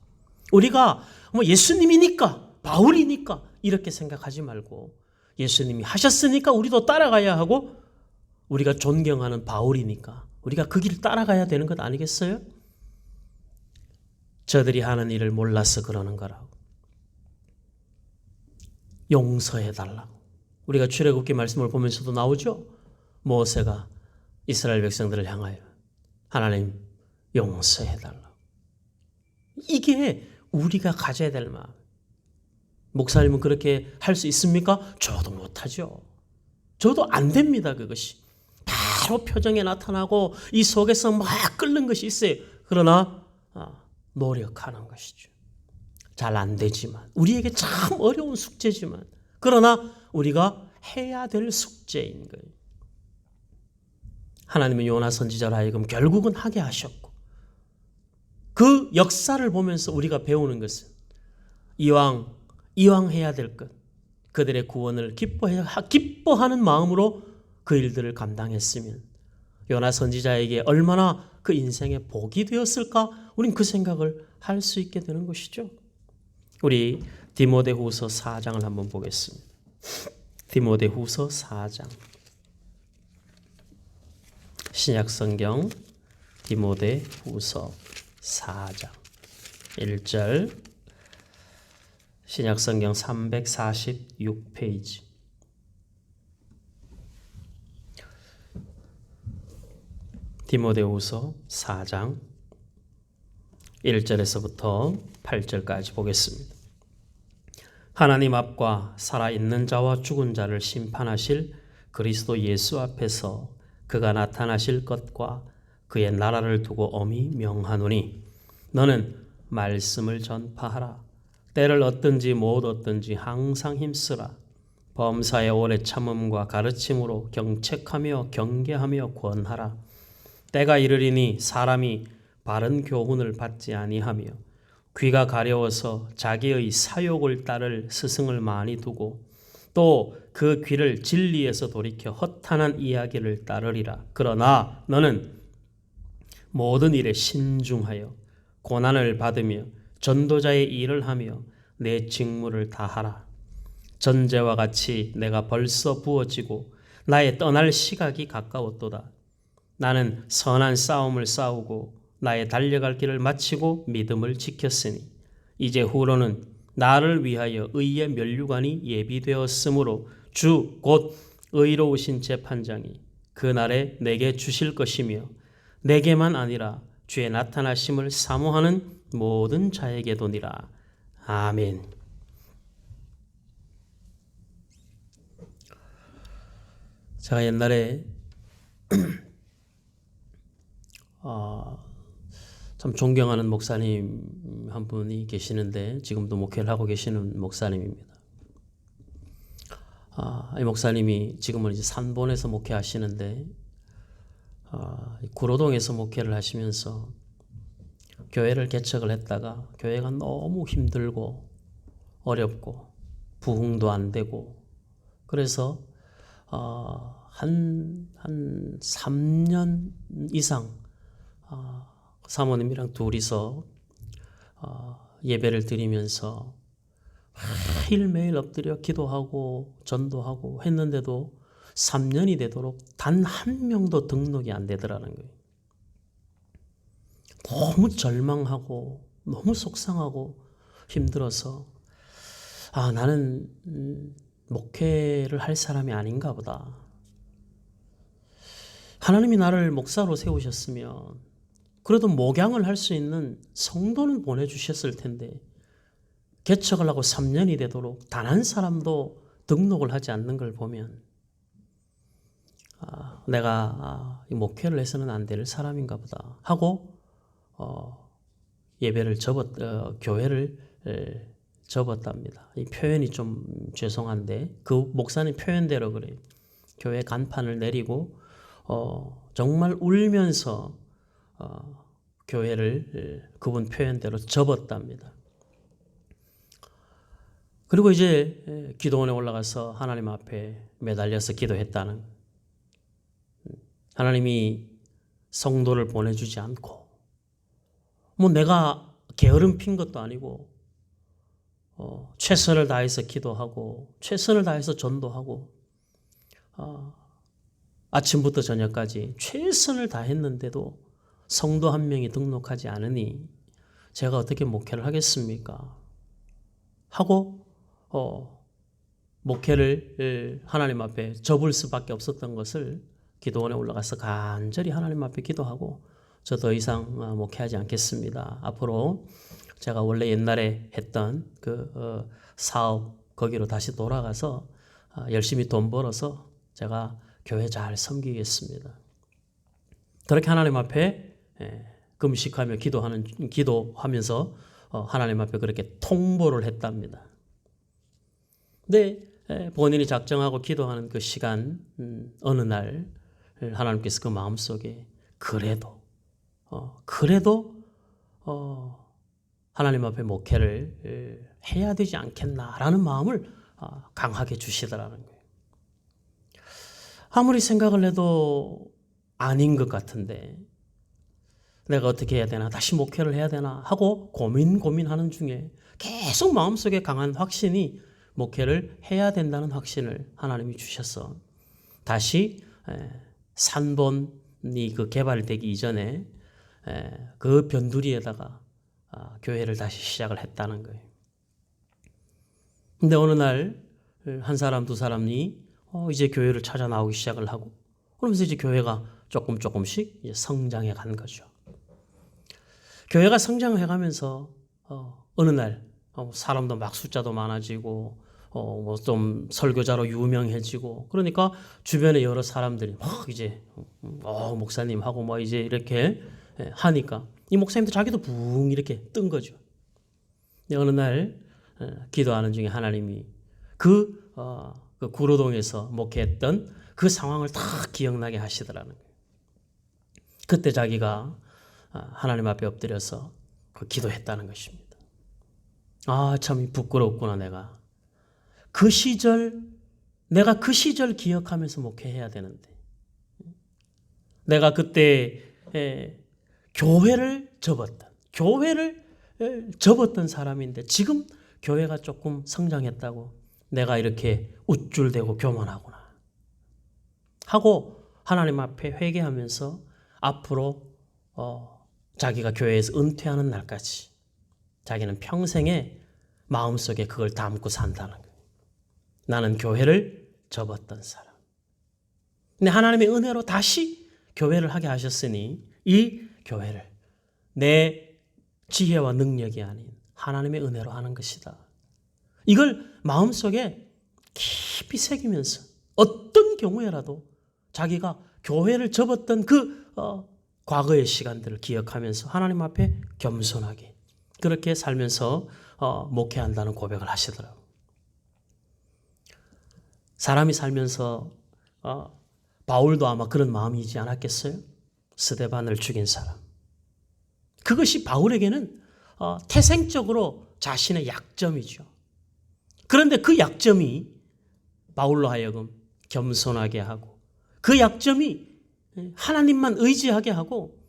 우리가 예수님이니까 바울이니까 이렇게 생각하지 말고 예수님이 하셨으니까 우리도 따라가야 하고 우리가 존경하는 바울이니까 우리가 그 길 따라가야 되는 것 아니겠어요? 저들이 하는 일을 몰라서 그러는 거라고. 용서해달라고. 우리가 출애굽기 말씀을 보면서도 나오죠. 모세가 이스라엘 백성들을 향하여 하나님 용서해달라고. 이게 우리가 가져야 될 마음. 목사님은 그렇게 할 수 있습니까? 저도 못하죠. 저도 안 됩니다. 그것이. 바로 표정에 나타나고 이 속에서 막 끓는 것이 있어요. 그러나 노력하는 것이죠. 잘 안 되지만 우리에게 참 어려운 숙제지만 그러나 우리가 해야 될 숙제인 거예요. 하나님은 요나 선지자로 하여금 결국은 하게 하셨고 그 역사를 보면서 우리가 배우는 것은 이왕 해야 될 것 그들의 구원을 기뻐하는 마음으로 그 일들을 감당했으면 요나 선지자에게 얼마나 그 인생의 복이 되었을까? 우린 그 생각을 할 수 있게 되는 것이죠. 우리 디모데후서 4장을 한번 보겠습니다. 디모데후서 4장 신약성경 디모데후서 4장 1절 신약성경 346페이지 디모데후서 4장 1절에서부터 8절까지 보겠습니다. 하나님 앞과 살아있는 자와 죽은 자를 심판하실 그리스도 예수 앞에서 그가 나타나실 것과 그의 나라를 두고 엄히 명하노니 너는 말씀을 전파하라. 때를 얻든지 못 얻든지 항상 힘쓰라. 범사의 오래 참음과 가르침으로 경책하며 경계하며 권하라. 때가 이르리니 사람이 바른 교훈을 받지 아니하며 귀가 가려워서 자기의 사욕을 따를 스승을 많이 두고 또 그 귀를 진리에서 돌이켜 허탄한 이야기를 따르리라. 그러나 너는 모든 일에 신중하여 고난을 받으며 전도자의 일을 하며 내 직무를 다하라. 전제와 같이 내가 벌써 부어지고 나의 떠날 시각이 가까웠도다. 나는 선한 싸움을 싸우고 나의 달려갈 길을 마치고 믿음을 지켰으니 이제 후로는 나를 위하여 의의 면류관이 예비되었으므로 주 곧 의로우신 재판장이 그날에 내게 주실 것이며 내게만 아니라 주의 나타나심을 사모하는 모든 자에게도니라. 아멘. 제가 옛날에 참 존경하는 목사님 한 분이 계시는데 지금도 목회를 하고 계시는 목사님입니다. 이 목사님이 지금은 이제 산본에서 목회하시는데 구로동에서 목회를 하시면서 교회를 개척을 했다가 교회가 너무 힘들고 어렵고 부흥도 안 되고 그래서 한 3년 이상 사모님이랑 둘이서 예배를 드리면서 매일매일 엎드려 기도하고 전도하고 했는데도 3년이 되도록 단 한 명도 등록이 안 되더라는 거예요. 너무 절망하고 너무 속상하고 힘들어서 나는 목회를 할 사람이 아닌가 보다. 하나님이 나를 목사로 세우셨으면 그래도 목양을 할 수 있는 성도는 보내주셨을 텐데 개척을 하고 3년이 되도록 단 한 사람도 등록을 하지 않는 걸 보면 내가 이 목회를 해서는 안 될 사람인가 보다 하고 예배를 교회를 접었답니다. 이 표현이 좀 죄송한데 그 목사님 표현대로 그래요. 교회 간판을 내리고 정말 울면서 교회를 그분 표현대로 접었답니다. 그리고 이제 기도원에 올라가서 하나님 앞에 매달려서 기도했다는 하나님이 성도를 보내주지 않고 뭐 내가 게으름 핀 것도 아니고 최선을 다해서 기도하고 최선을 다해서 전도하고 아침부터 저녁까지 최선을 다했는데도 성도 한 명이 등록하지 않으니 제가 어떻게 목회를 하겠습니까? 하고 목회를 하나님 앞에 접을 수밖에 없었던 것을 기도원에 올라가서 간절히 하나님 앞에 기도하고 저 더 이상 목회하지 않겠습니다. 앞으로 제가 원래 옛날에 했던 그 사업 거기로 다시 돌아가서 열심히 돈 벌어서 제가 교회 잘 섬기겠습니다. 그렇게 하나님 앞에 금식하며 기도하면서 하나님 앞에 그렇게 통보를 했답니다. 근데 본인이 작정하고 기도하는 그 시간 어느 날 하나님께서 그 마음속에 그래도 하나님 앞에 목회를 해야 되지 않겠나라는 마음을 강하게 주시더라는 거예요. 아무리 생각을 해도 아닌 것 같은데 내가 어떻게 해야 되나 다시 목회를 해야 되나 하고 고민하는 중에 계속 마음속에 강한 확신이 목회를 해야 된다는 확신을 하나님이 주셔서 다시 산본이 그 개발되기 이전에 그 변두리에다가 교회를 다시 시작을 했다는 거예요. 근데 어느 날 한 사람 두 사람이 이제 교회를 찾아 나오기 시작을 하고 그러면서 이제 교회가 조금씩 이제 성장해 간 거죠. 교회가 성장해 가면서 어느 날 사람도 막 숫자도 많아지고 뭐 좀 설교자로 유명해지고 그러니까 주변에 여러 사람들이 막 이제 목사님 하고 뭐 이제 이렇게 하니까 이 목사님도 자기도 붕 이렇게 뜬 거죠. 근데 어느 날 기도하는 중에 하나님이 그 구로동에서 목회했던 그 상황을 다 기억나게 하시더라는 거예요. 그때 자기가 하나님 앞에 엎드려서 기도했다는 것입니다. 참 부끄럽구나. 내가 그 시절 기억하면서 목회해야 되는데 내가 그때 교회를 접었던 사람인데 지금 교회가 조금 성장했다고 내가 이렇게 우쭐대고 교만하구나 하고 하나님 앞에 회개하면서 앞으로 자기가 교회에서 은퇴하는 날까지 자기는 평생에 마음속에 그걸 담고 산다는 거예요. 나는 교회를 접었던 사람. 근데 하나님의 은혜로 다시 교회를 하게 하셨으니 이 교회를 내 지혜와 능력이 아닌 하나님의 은혜로 하는 것이다. 이걸 마음속에 깊이 새기면서 어떤 경우에라도 자기가 교회를 접었던 그 과거의 시간들을 기억하면서 하나님 앞에 겸손하게 그렇게 살면서 목회한다는 고백을 하시더라고요. 사람이 살면서 바울도 아마 그런 마음이지 않았겠어요? 스데반을 죽인 사람. 그것이 바울에게는 태생적으로 자신의 약점이죠. 그런데 그 약점이 바울로 하여금 겸손하게 하고 그 약점이 하나님만 의지하게 하고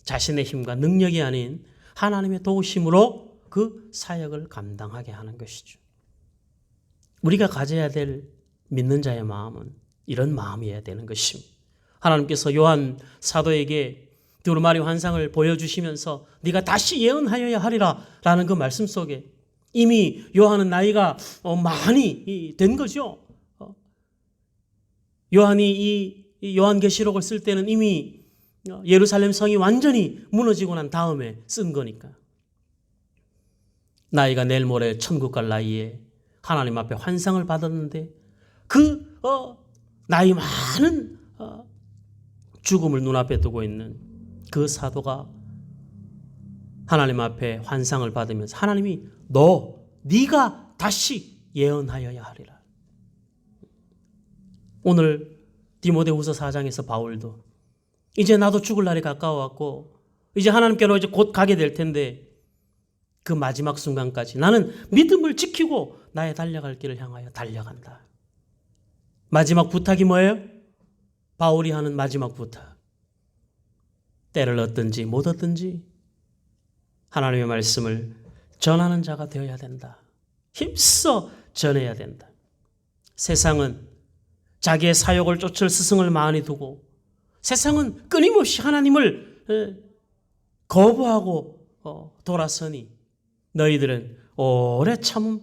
자신의 힘과 능력이 아닌 하나님의 도우심으로 그 사역을 감당하게 하는 것이죠. 우리가 가져야 될 믿는 자의 마음은 이런 마음이어야 되는 것입니다. 하나님께서 요한 사도에게 두루마리 환상을 보여주시면서 네가 다시 예언하여야 하리라 라는 그 말씀 속에 이미 요한은 나이가 많이 된 거죠. 요한이 이 요한계시록을 쓸 때는 이미 예루살렘 성이 완전히 무너지고 난 다음에 쓴 거니까. 나이가 내일 모레 천국 갈 나이에 하나님 앞에 환상을 받았는데 그 나이 많은 죽음을 눈앞에 두고 있는 그 사도가 하나님 앞에 환상을 받으면서 하나님이 네가 다시 예언하여야 하리라. 오늘 디모데후서 4장에서 바울도 이제 나도 죽을 날이 가까워왔고 이제 하나님께로 이제 곧 가게 될 텐데 그 마지막 순간까지 나는 믿음을 지키고 나의 달려갈 길을 향하여 달려간다. 마지막 부탁이 뭐예요? 바울이 하는 마지막 부탁. 때를 얻든지 못 얻든지 하나님의 말씀을 전하는 자가 되어야 된다. 힘써 전해야 된다. 세상은 자기의 사욕을 쫓을 스승을 많이 두고 세상은 끊임없이 하나님을 거부하고 돌아서니 너희들은 오래 참음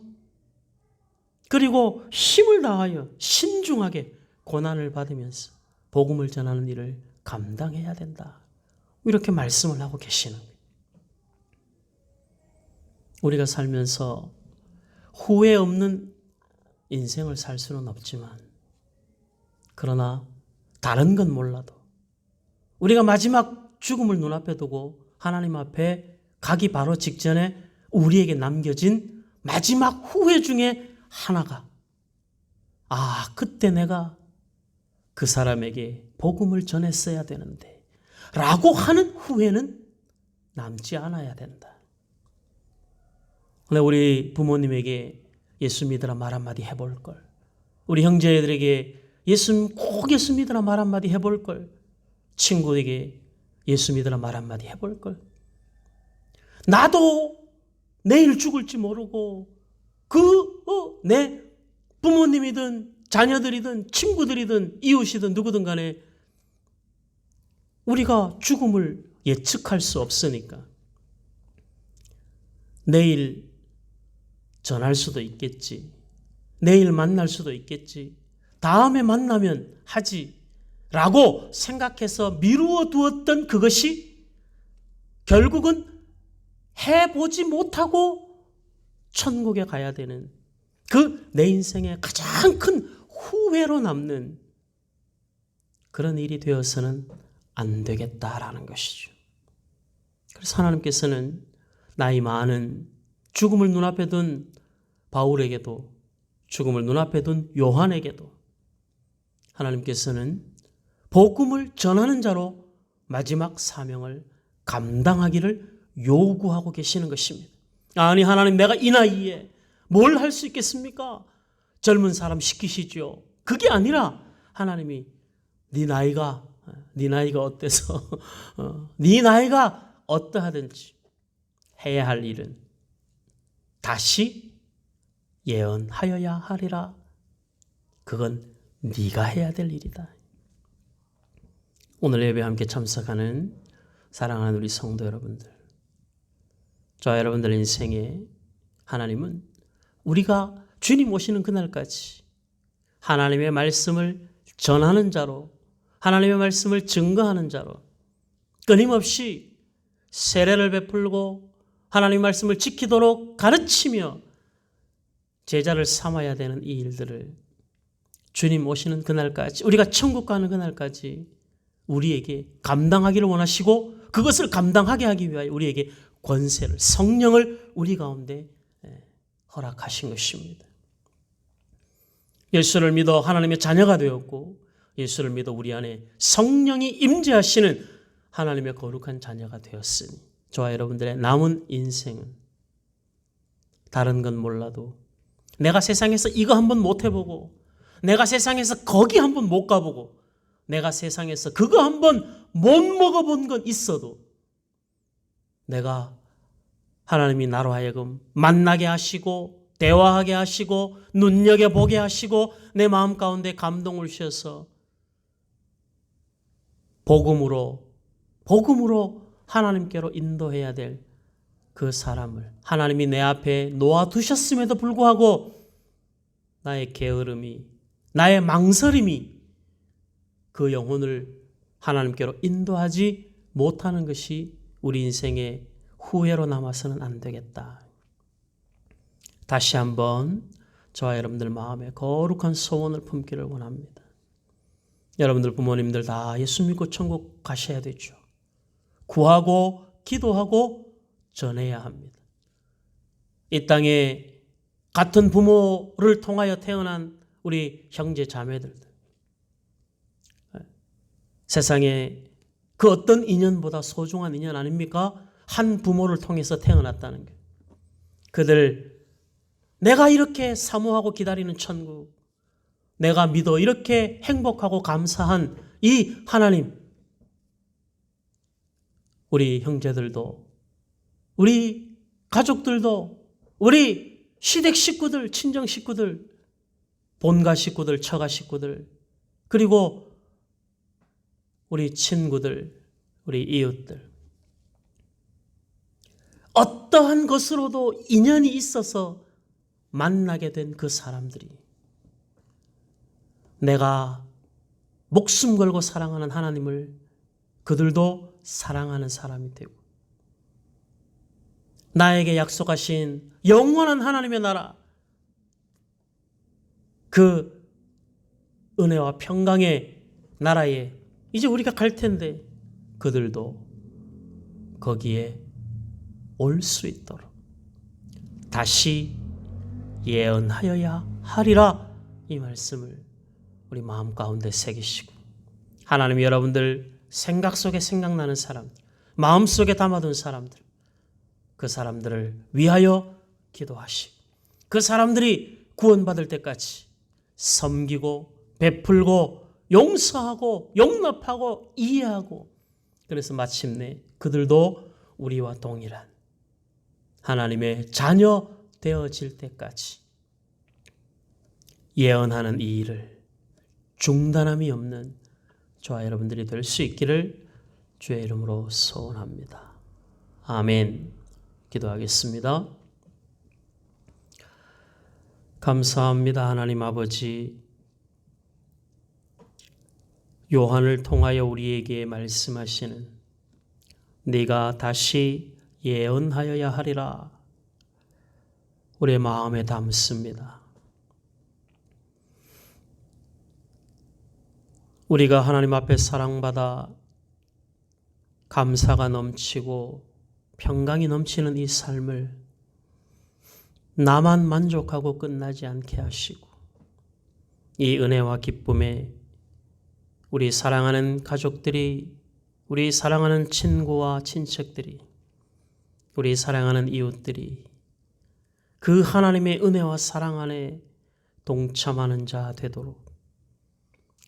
그리고 힘을 다하여 신중하게 고난을 받으면서 복음을 전하는 일을 감당해야 된다. 이렇게 말씀을 하고 계시는 거예요. 우리가 살면서 후회 없는 인생을 살 수는 없지만 그러나 다른 건 몰라도 우리가 마지막 죽음을 눈앞에 두고 하나님 앞에 가기 바로 직전에 우리에게 남겨진 마지막 후회 중에 하나가 그때 내가 그 사람에게 복음을 전했어야 되는데 라고 하는 후회는 남지 않아야 된다. 우리 부모님에게 예수 믿으라 말 한마디 해볼 걸. 우리 형제들에게 꼭 예수 믿으라 말 한마디 해볼 걸. 친구에게 예수 믿으라 말 한마디 해볼 걸. 나도 내일 죽을지 모르고 내 부모님이든 자녀들이든 친구들이든 이웃이든 누구든 간에 우리가 죽음을 예측할 수 없으니까 내일 전할 수도 있겠지. 내일 만날 수도 있겠지. 다음에 만나면 하지 라고 생각해서 미루어 두었던 그것이 결국은 해보지 못하고 천국에 가야 되는 그 내 인생의 가장 큰 후회로 남는 그런 일이 되어서는 안 되겠다라는 것이죠. 그래서 하나님께서는 나이 많은 죽음을 눈앞에 둔 바울에게도 죽음을 눈앞에 둔 요한에게도 하나님께서는 복음을 전하는 자로 마지막 사명을 감당하기를 요구하고 계시는 것입니다. 아니 하나님, 내가 이 나이에 뭘 할 수 있겠습니까? 젊은 사람 시키시죠. 그게 아니라 하나님이 네 나이가 어때서 네 나이가 어떠하든지 해야 할 일은 다시 예언하여야 하리라. 그건 네가 해야 될 일이다. 오늘 예배에 함께 참석하는 사랑하는 우리 성도 여러분들, 저와 여러분들 인생에 하나님은 우리가 주님 오시는 그날까지 하나님의 말씀을 전하는 자로, 하나님의 말씀을 증거하는 자로 끊임없이 세례를 베풀고 하나님의 말씀을 지키도록 가르치며 제자를 삼아야 되는 이 일들을 주님 오시는 그날까지, 우리가 천국 가는 그날까지 우리에게 감당하기를 원하시고, 그것을 감당하게 하기 위하여 우리에게 권세를, 성령을 우리 가운데 허락하신 것입니다. 예수를 믿어 하나님의 자녀가 되었고, 예수를 믿어 우리 안에 성령이 임재하시는 하나님의 거룩한 자녀가 되었으니 저와 여러분들의 남은 인생은 다른 건 몰라도 내가 세상에서 이거 한번 못 해보고, 내가 세상에서 거기 한번 못 가보고, 내가 세상에서 그거 한번 못 먹어본 건 있어도 내가 하나님이 나로 하여금 만나게 하시고 대화하게 하시고 눈여겨보게 하시고 내 마음 가운데 감동을 주셔서 복음으로 하나님께로 인도해야 될 그 사람을 하나님이 내 앞에 놓아두셨음에도 불구하고 나의 게으름이, 나의 망설임이 그 영혼을 하나님께로 인도하지 못하는 것이 우리 인생의 후회로 남아서는 안 되겠다. 다시 한번 저와 여러분들 마음에 거룩한 소원을 품기를 원합니다. 여러분들 부모님들 다 예수 믿고 천국 가셔야 되죠. 구하고 기도하고 전해야 합니다. 이 땅에 같은 부모를 통하여 태어난 우리 형제 자매들도 세상에 그 어떤 인연보다 소중한 인연 아닙니까? 한 부모를 통해서 태어났다는 게. 그들 내가 이렇게 사모하고 기다리는 천국, 내가 믿어 이렇게 행복하고 감사한 이 하나님, 우리 형제들도, 우리 가족들도, 우리 시댁 식구들, 친정 식구들, 본가 식구들, 처가 식구들, 그리고 우리 친구들, 우리 이웃들, 어떠한 것으로도 인연이 있어서 만나게 된 그 사람들이 내가 목숨 걸고 사랑하는 하나님을 그들도 사랑하는 사람이 되고, 나에게 약속하신 영원한 하나님의 나라, 그 은혜와 평강의 나라에 이제 우리가 갈 텐데 그들도 거기에 올 수 있도록 다시 예언하여야 하리라, 이 말씀을 우리 마음 가운데 새기시고, 하나님이 여러분들 생각 속에 생각나는 사람들, 마음 속에 담아둔 사람들, 그 사람들을 위하여 기도하시고, 그 사람들이 구원받을 때까지 섬기고 베풀고 용서하고 용납하고 이해하고, 그래서 마침내 그들도 우리와 동일한 하나님의 자녀 되어질 때까지 예언하는 이 일을 중단함이 없는 저와 여러분들이 될 수 있기를 주의 이름으로 소원합니다. 아멘. 기도하겠습니다. 감사합니다. 하나님 아버지, 요한을 통하여 우리에게 말씀하시는 네가 다시 예언하여야 하리라 우리의 마음에 담습니다. 우리가 하나님 앞에 사랑받아 감사가 넘치고 평강이 넘치는 이 삶을 나만 만족하고 끝나지 않게 하시고 이 은혜와 기쁨에 우리 사랑하는 가족들이, 우리 사랑하는 친구와 친척들이, 우리 사랑하는 이웃들이 그 하나님의 은혜와 사랑 안에 동참하는 자 되도록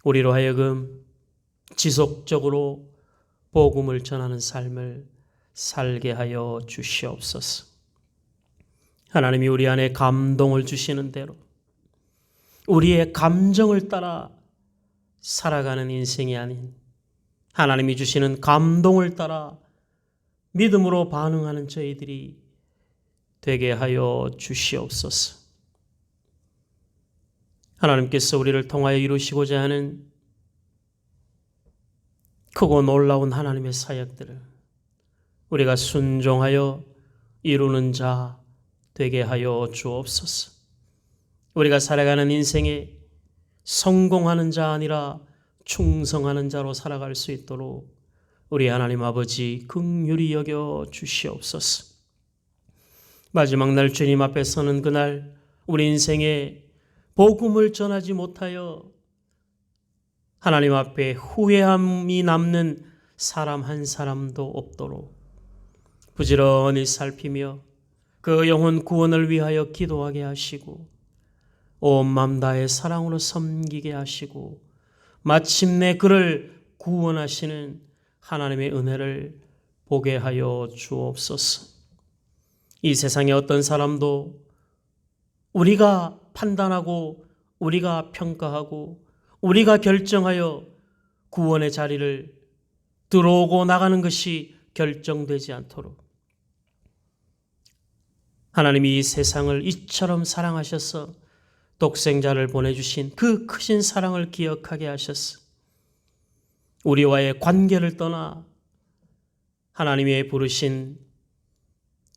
우리로 하여금 지속적으로 복음을 전하는 삶을 살게 하여 주시옵소서. 하나님이 우리 안에 감동을 주시는 대로 우리의 감정을 따라 살아가는 인생이 아닌 하나님이 주시는 감동을 따라 믿음으로 반응하는 저희들이 되게 하여 주시옵소서. 하나님께서 우리를 통하여 이루시고자 하는 크고 놀라운 하나님의 사역들을 우리가 순종하여 이루는 자 되게 하여 주옵소서. 우리가 살아가는 인생에 성공하는 자 아니라 충성하는 자로 살아갈 수 있도록 우리 하나님 아버지 긍휼히 여겨 주시옵소서. 마지막 날 주님 앞에 서는 그날 우리 인생에 복음을 전하지 못하여 하나님 앞에 후회함이 남는 사람 한 사람도 없도록 부지런히 살피며 그 영혼 구원을 위하여 기도하게 하시고 온 맘 다해 사랑으로 섬기게 하시고 마침내 그를 구원하시는 하나님의 은혜를 보게 하여 주옵소서. 이 세상에 어떤 사람도 우리가 판단하고 우리가 평가하고 우리가 결정하여 구원의 자리를 들어오고 나가는 것이 결정되지 않도록 하나님이 이 세상을 이처럼 사랑하셔서 독생자를 보내주신 그 크신 사랑을 기억하게 하셨어. 우리와의 관계를 떠나 하나님의 부르신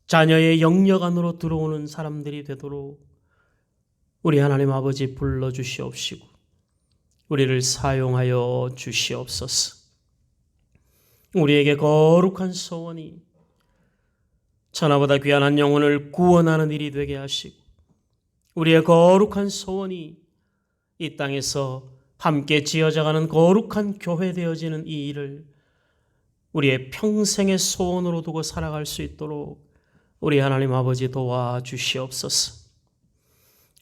자녀의 영역 안으로 들어오는 사람들이 되도록 우리 하나님 아버지 불러주시옵시고 우리를 사용하여 주시옵소서. 우리에게 거룩한 소원이 천하보다 귀한 한 영혼을 구원하는 일이 되게 하시고 우리의 거룩한 소원이 이 땅에서 함께 지어져가는 거룩한 교회 되어지는 이 일을 우리의 평생의 소원으로 두고 살아갈 수 있도록 우리 하나님 아버지 도와주시옵소서.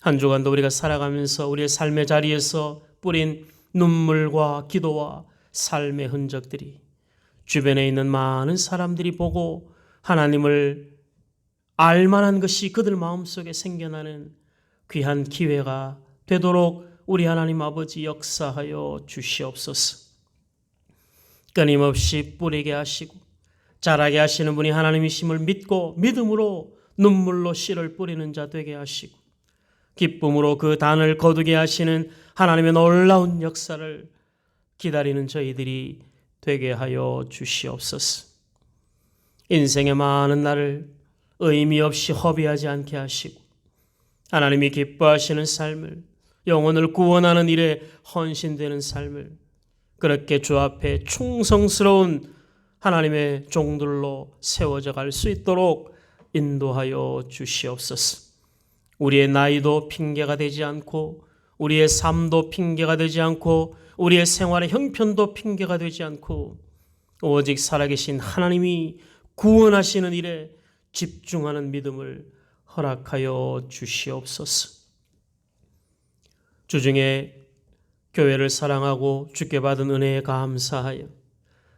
한 주간도 우리가 살아가면서 우리의 삶의 자리에서 뿌린 눈물과 기도와 삶의 흔적들이 주변에 있는 많은 사람들이 보고 하나님을 알만한 것이 그들 마음속에 생겨나는 귀한 기회가 되도록 우리 하나님 아버지 역사하여 주시옵소서. 끊임없이 뿌리게 하시고 자라게 하시는 분이 하나님이심을 믿고 믿음으로 눈물로 씨를 뿌리는 자 되게 하시고 기쁨으로 그 단을 거두게 하시는 하나님의 놀라운 역사를 기다리는 저희들이 되게 하여 주시옵소서. 인생의 많은 날을 의미 없이 허비하지 않게 하시고 하나님이 기뻐하시는 삶을, 영혼을 구원하는 일에 헌신되는 삶을 그렇게 주 앞에 충성스러운 하나님의 종들로 세워져 갈 수 있도록 인도하여 주시옵소서. 우리의 나이도 핑계가 되지 않고 우리의 삶도 핑계가 되지 않고 우리의 생활의 형편도 핑계가 되지 않고 오직 살아계신 하나님이 구원하시는 일에 집중하는 믿음을 허락하여 주시옵소서. 주중에 교회를 사랑하고 주께 받은 은혜에 감사하여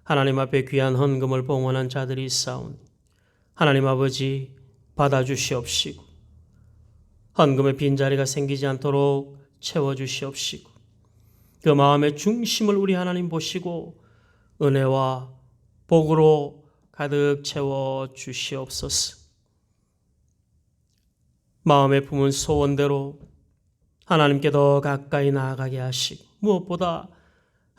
하나님 앞에 귀한 헌금을 봉헌한 자들이 있사오니 하나님 아버지 받아주시옵시고 헌금의 빈자리가 생기지 않도록 채워주시옵시고 그 마음의 중심을 우리 하나님 보시고 은혜와 복으로 가득 채워주시옵소서. 마음에 품은 소원대로 하나님께 더 가까이 나아가게 하시고 무엇보다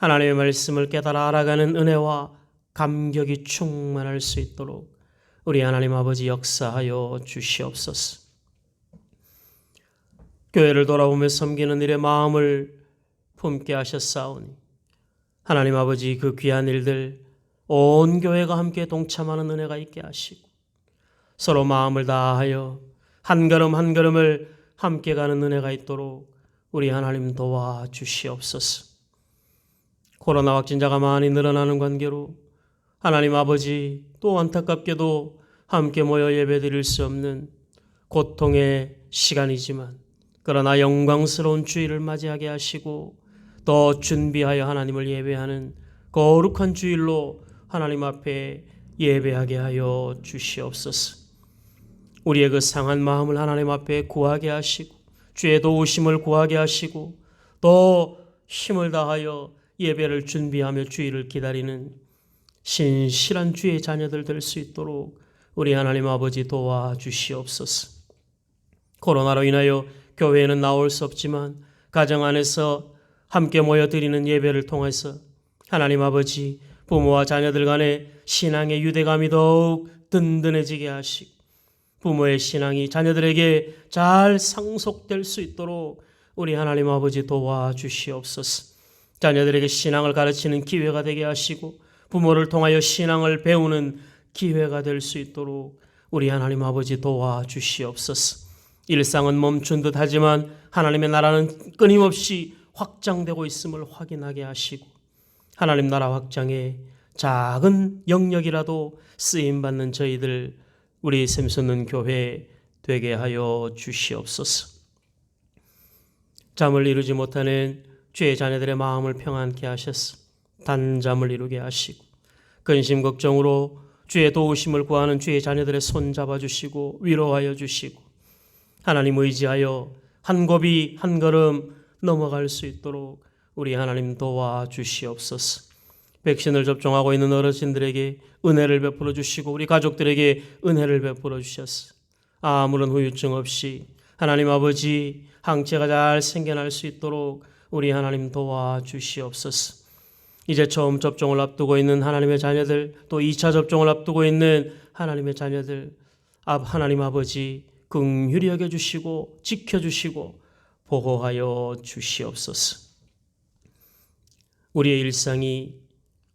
하나님의 말씀을 깨달아 알아가는 은혜와 감격이 충만할 수 있도록 우리 하나님 아버지 역사하여 주시옵소서. 교회를 돌아보며 섬기는 일에 마음을 품게 하셨사오니 하나님 아버지 그 귀한 일들 온 교회가 함께 동참하는 은혜가 있게 하시고 서로 마음을 다하여 한 걸음 한 걸음을 함께 가는 은혜가 있도록 우리 하나님 도와주시옵소서. 코로나 확진자가 많이 늘어나는 관계로 하나님 아버지 또 안타깝게도 함께 모여 예배드릴 수 없는 고통의 시간이지만 그러나 영광스러운 주일을 맞이하게 하시고 더 준비하여 하나님을 예배하는 거룩한 주일로 하나님 앞에 예배하게 하여 주시옵소서. 우리의 그 상한 마음을 하나님 앞에 구하게 하시고 주의 도우심을 구하게 하시고 더 힘을 다하여 예배를 준비하며 주일을 기다리는 신실한 주의 자녀들 될 수 있도록 우리 하나님 아버지 도와주시옵소서. 코로나로 인하여 교회에는 나올 수 없지만 가정 안에서 함께 모여 드리는 예배를 통해서 하나님 아버지 부모와 자녀들 간의 신앙의 유대감이 더욱 든든해지게 하시고 부모의 신앙이 자녀들에게 잘 상속될 수 있도록 우리 하나님 아버지 도와주시옵소서. 자녀들에게 신앙을 가르치는 기회가 되게 하시고 부모를 통하여 신앙을 배우는 기회가 될 수 있도록 우리 하나님 아버지 도와주시옵소서. 일상은 멈춘 듯 하지만 하나님의 나라는 끊임없이 확장되고 있음을 확인하게 하시고 하나님 나라 확장에 작은 영역이라도 쓰임받는 저희들 우리 샘솟는 교회 되게 하여 주시옵소서. 잠을 이루지 못하는 주의 자녀들의 마음을 평안케 하셔서 단잠을 이루게 하시고 근심 걱정으로 주의 도우심을 구하는 주의 자녀들의 손 잡아주시고 위로하여 주시고 하나님 의지하여 한 고비 한 걸음 넘어갈 수 있도록 우리 하나님 도와주시옵소서. 백신을 접종하고 있는 어르신들에게 은혜를 베풀어 주시고 우리 가족들에게 은혜를 베풀어 주셔서 아무런 후유증 없이 하나님 아버지 항체가 잘 생겨날 수 있도록 우리 하나님 도와주시옵소서. 이제 처음 접종을 앞두고 있는 하나님의 자녀들 또 2차 접종을 앞두고 있는 하나님의 자녀들 하나님 아버지 긍휼히 여겨주시고 지켜주시고 보호하여 주시옵소서. 우리의 일상이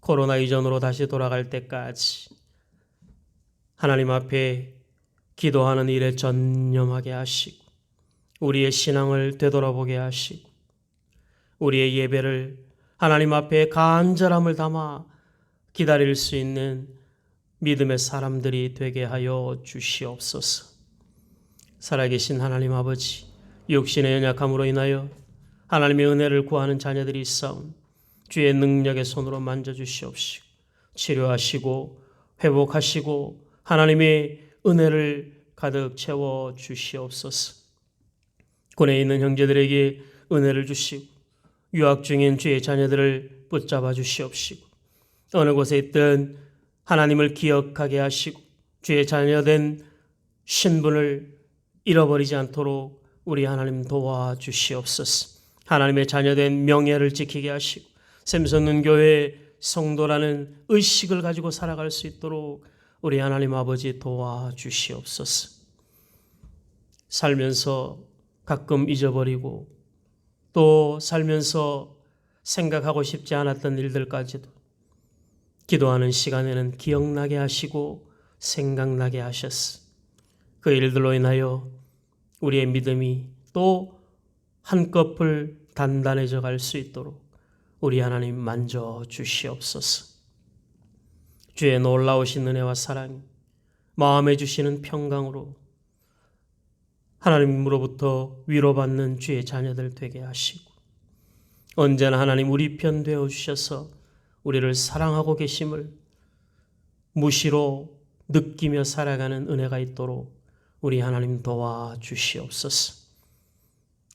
코로나 이전으로 다시 돌아갈 때까지 하나님 앞에 기도하는 일에 전념하게 하시고 우리의 신앙을 되돌아보게 하시고 우리의 예배를 하나님 앞에 간절함을 담아 기다릴 수 있는 믿음의 사람들이 되게 하여 주시옵소서. 살아계신 하나님 아버지 육신의 연약함으로 인하여 하나님의 은혜를 구하는 자녀들이 있사오니 주의 능력의 손으로 만져주시옵시고 치료하시고 회복하시고 하나님의 은혜를 가득 채워 주시옵소서. 군에 있는 형제들에게 은혜를 주시고 유학 중인 주의 자녀들을 붙잡아 주시옵시고 어느 곳에 있든 하나님을 기억하게 하시고 주의 자녀된 신분을 잃어버리지 않도록 우리 하나님 도와주시옵소서. 하나님의 자녀된 명예를 지키게 하시고 샘솟는 교회 성도라는 의식을 가지고 살아갈 수 있도록 우리 하나님 아버지 도와주시옵소서. 살면서 가끔 잊어버리고 또 살면서 생각하고 싶지 않았던 일들까지도 기도하는 시간에는 기억나게 하시고 생각나게 하셨어. 그 일들로 인하여 우리의 믿음이 또 한꺼풀 단단해져 갈 수 있도록 우리 하나님 만져 주시옵소서. 주의 놀라우신 은혜와 사랑, 마음에 주시는 평강으로 하나님으로부터 위로받는 주의 자녀들 되게 하시고 언제나 하나님 우리 편 되어 주셔서 우리를 사랑하고 계심을 무시로 느끼며 살아가는 은혜가 있도록 우리 하나님 도와주시옵소서.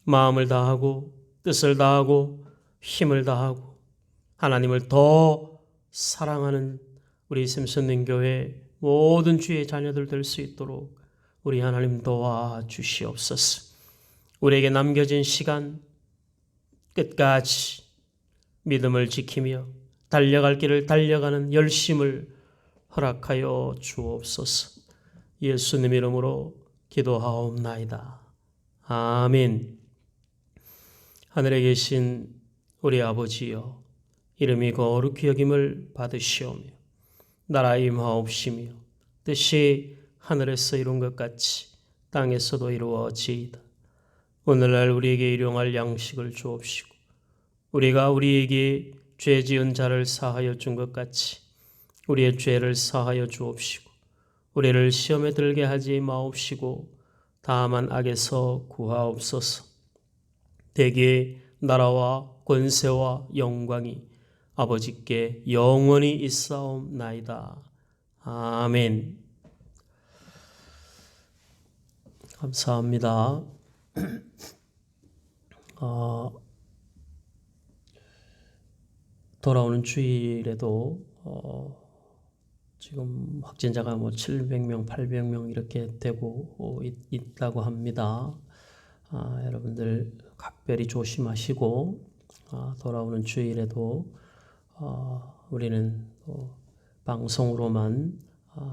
마음을 다하고 뜻을 다하고 힘을 다하고 하나님을 더 사랑하는 우리 샘솟는 교회 모든 주의 자녀들 될 수 있도록 우리 하나님 도와주시옵소서. 우리에게 남겨진 시간 끝까지 믿음을 지키며 달려갈 길을 달려가는 열심을 허락하여 주옵소서. 예수님 이름으로 기도하옵나이다. 아멘. 하늘에 계신 우리 아버지여, 이름이 거룩히 여김을 받으시오며 나라 임하옵시며 뜻이 하늘에서 이룬 것 같이 땅에서도 이루어지이다. 오늘날 우리에게 일용할 양식을 주옵시고 우리가 우리에게 죄 지은 자를 사하여 준 것 같이 우리의 죄를 사하여 주옵시고 우리를 시험에 들게 하지 마옵시고 다만 악에서 구하옵소서. 대개 나라와 권세와 영광이 아버지께 영원히 있사옵나이다. 아멘. 감사합니다. 돌아오는 주일에도 지금 확진자가 700명, 800명 이렇게 되고 있다고 합니다. 여러분들 각별히 조심하시고 돌아오는 주일에도 우리는 방송으로만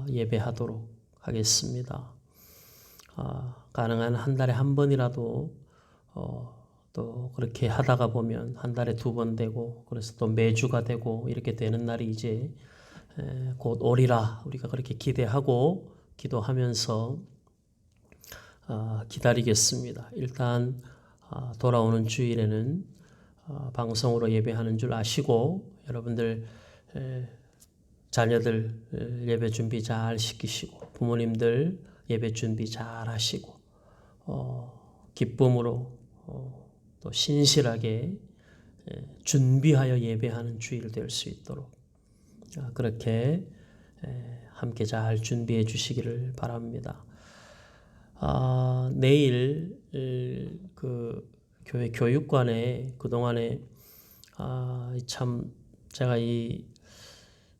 예배하도록 하겠습니다. 가능한 한 달에 한 번이라도 또 그렇게 하다가 보면 한 달에 2번 되고 그래서 또 매주가 되고 이렇게 되는 날이 이제 곧 오리라 우리가 그렇게 기대하고 기도하면서 기다리겠습니다. 일단 돌아오는 주일에는 방송으로 예배하는 줄 아시고 여러분들 자녀들 예배 준비 잘 시키시고 부모님들 예배 준비 잘 하시고 기쁨으로 또 신실하게 준비하여 예배하는 주일 될 수 있도록 그렇게 함께 잘 준비해 주시기를 바랍니다. 내일 그 교회 교육관에 그동안에 참 제가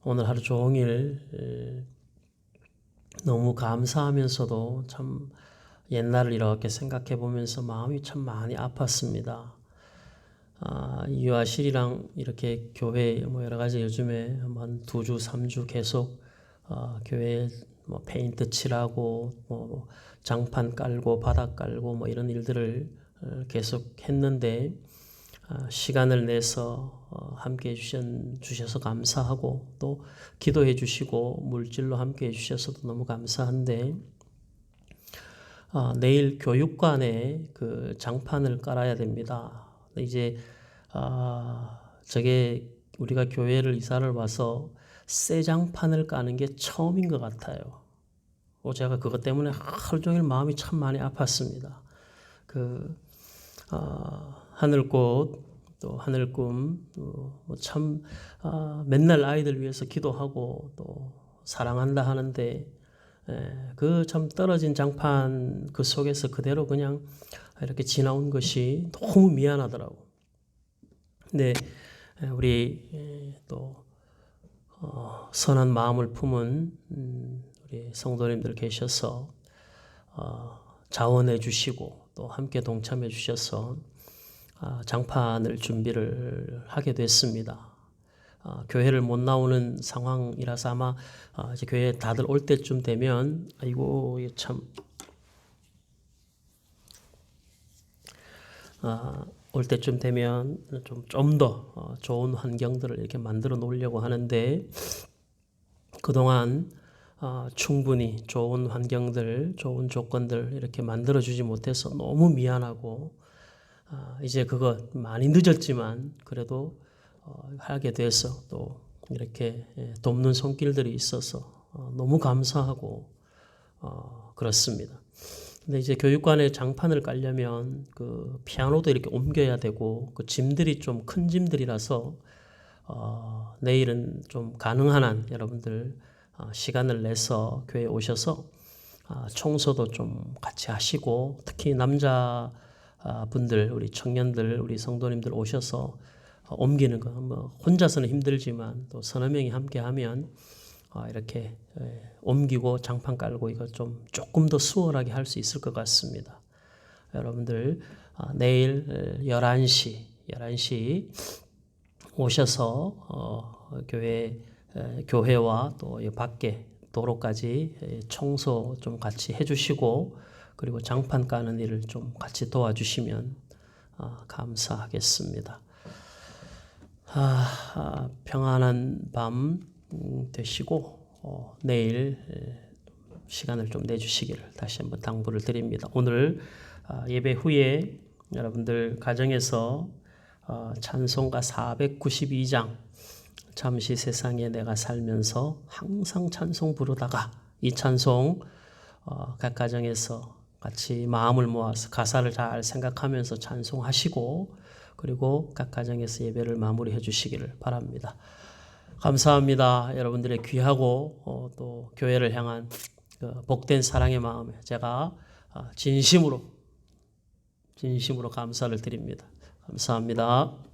오늘 하루 종일 너무 감사하면서도 참 옛날을 이렇게 생각해 보면서 마음이 참 많이 아팠습니다. 유아실이랑 이렇게 교회 여러 가지 요즘에 한 2주, 3주 계속 교회 페인트 칠하고 장판 깔고 바닥 깔고 이런 일들을 계속 했는데 시간을 내서 함께 주셔서 감사하고 또 기도해 주시고 물질로 함께 해 주셔서도 너무 감사한데 내일 교육관에 그 장판을 깔아야 됩니다. 이제 저게 우리가 교회를 이사를 와서 새 장판을 까는 게 처음인 것 같아요. 제가 그것 때문에 하루 종일 마음이 참 많이 아팠습니다. 하늘꽃 또 하늘꿈 참 맨날 아이들 위해서 기도하고 또 사랑한다 하는데 그 참 떨어진 장판 그 속에서 그대로 그냥 이렇게 지나온 것이 너무 미안하더라고. 근데 우리 또 선한 마음을 품은 우리 성도님들 계셔서 자원해 주시고 또 함께 동참해 주셔서 장판을 준비를 하게 됐습니다. 교회를 못 나오는 상황이라서 아마 이제 교회 다들 올 때쯤 되면 아이고 참 올 때쯤 되면 좀 더 좋은 환경들을 이렇게 만들어 놓으려고 하는데 그동안 충분히 좋은 환경들, 좋은 조건들 이렇게 만들어 주지 못해서 너무 미안하고 이제 그거 많이 늦었지만 그래도 하게 돼서 또 이렇게 돕는 손길들이 있어서 너무 감사하고 그렇습니다. 근데 이제 교육관에 장판을 깔려면 그 피아노도 이렇게 옮겨야 되고 그 짐들이 좀 큰 짐들이라서 내일은 좀 가능한 한 여러분들 시간을 내서 교회에 오셔서 청소도 좀 같이 하시고 특히 남자 분들 우리 청년들 우리 성도님들 오셔서 옮기는 거 혼자서는 힘들지만 또 서너 명이 함께 하면 이렇게 옮기고 장판 깔고 이거 좀 조금 더 수월하게 할 수 있을 것 같습니다. 여러분들 내일 11시 오셔서 교회와 또 이 밖에 도로까지 청소 좀 같이 해주시고 그리고 장판 까는 일을 좀 같이 도와주시면 감사하겠습니다. 평안한 밤 되시고 내일 시간을 좀 내주시기를 다시 한번 당부를 드립니다. 오늘 예배 후에 여러분들 가정에서 찬송가 492장 잠시 세상에 내가 살면서 항상 찬송 부르다가 이 찬송 각 가정에서 같이 마음을 모아서 가사를 잘 생각하면서 찬송하시고 그리고 각 가정에서 예배를 마무리해 주시기를 바랍니다. 감사합니다. 여러분들의 귀하고 또 교회를 향한 복된 사랑의 마음에 제가 진심으로 감사를 드립니다. 감사합니다.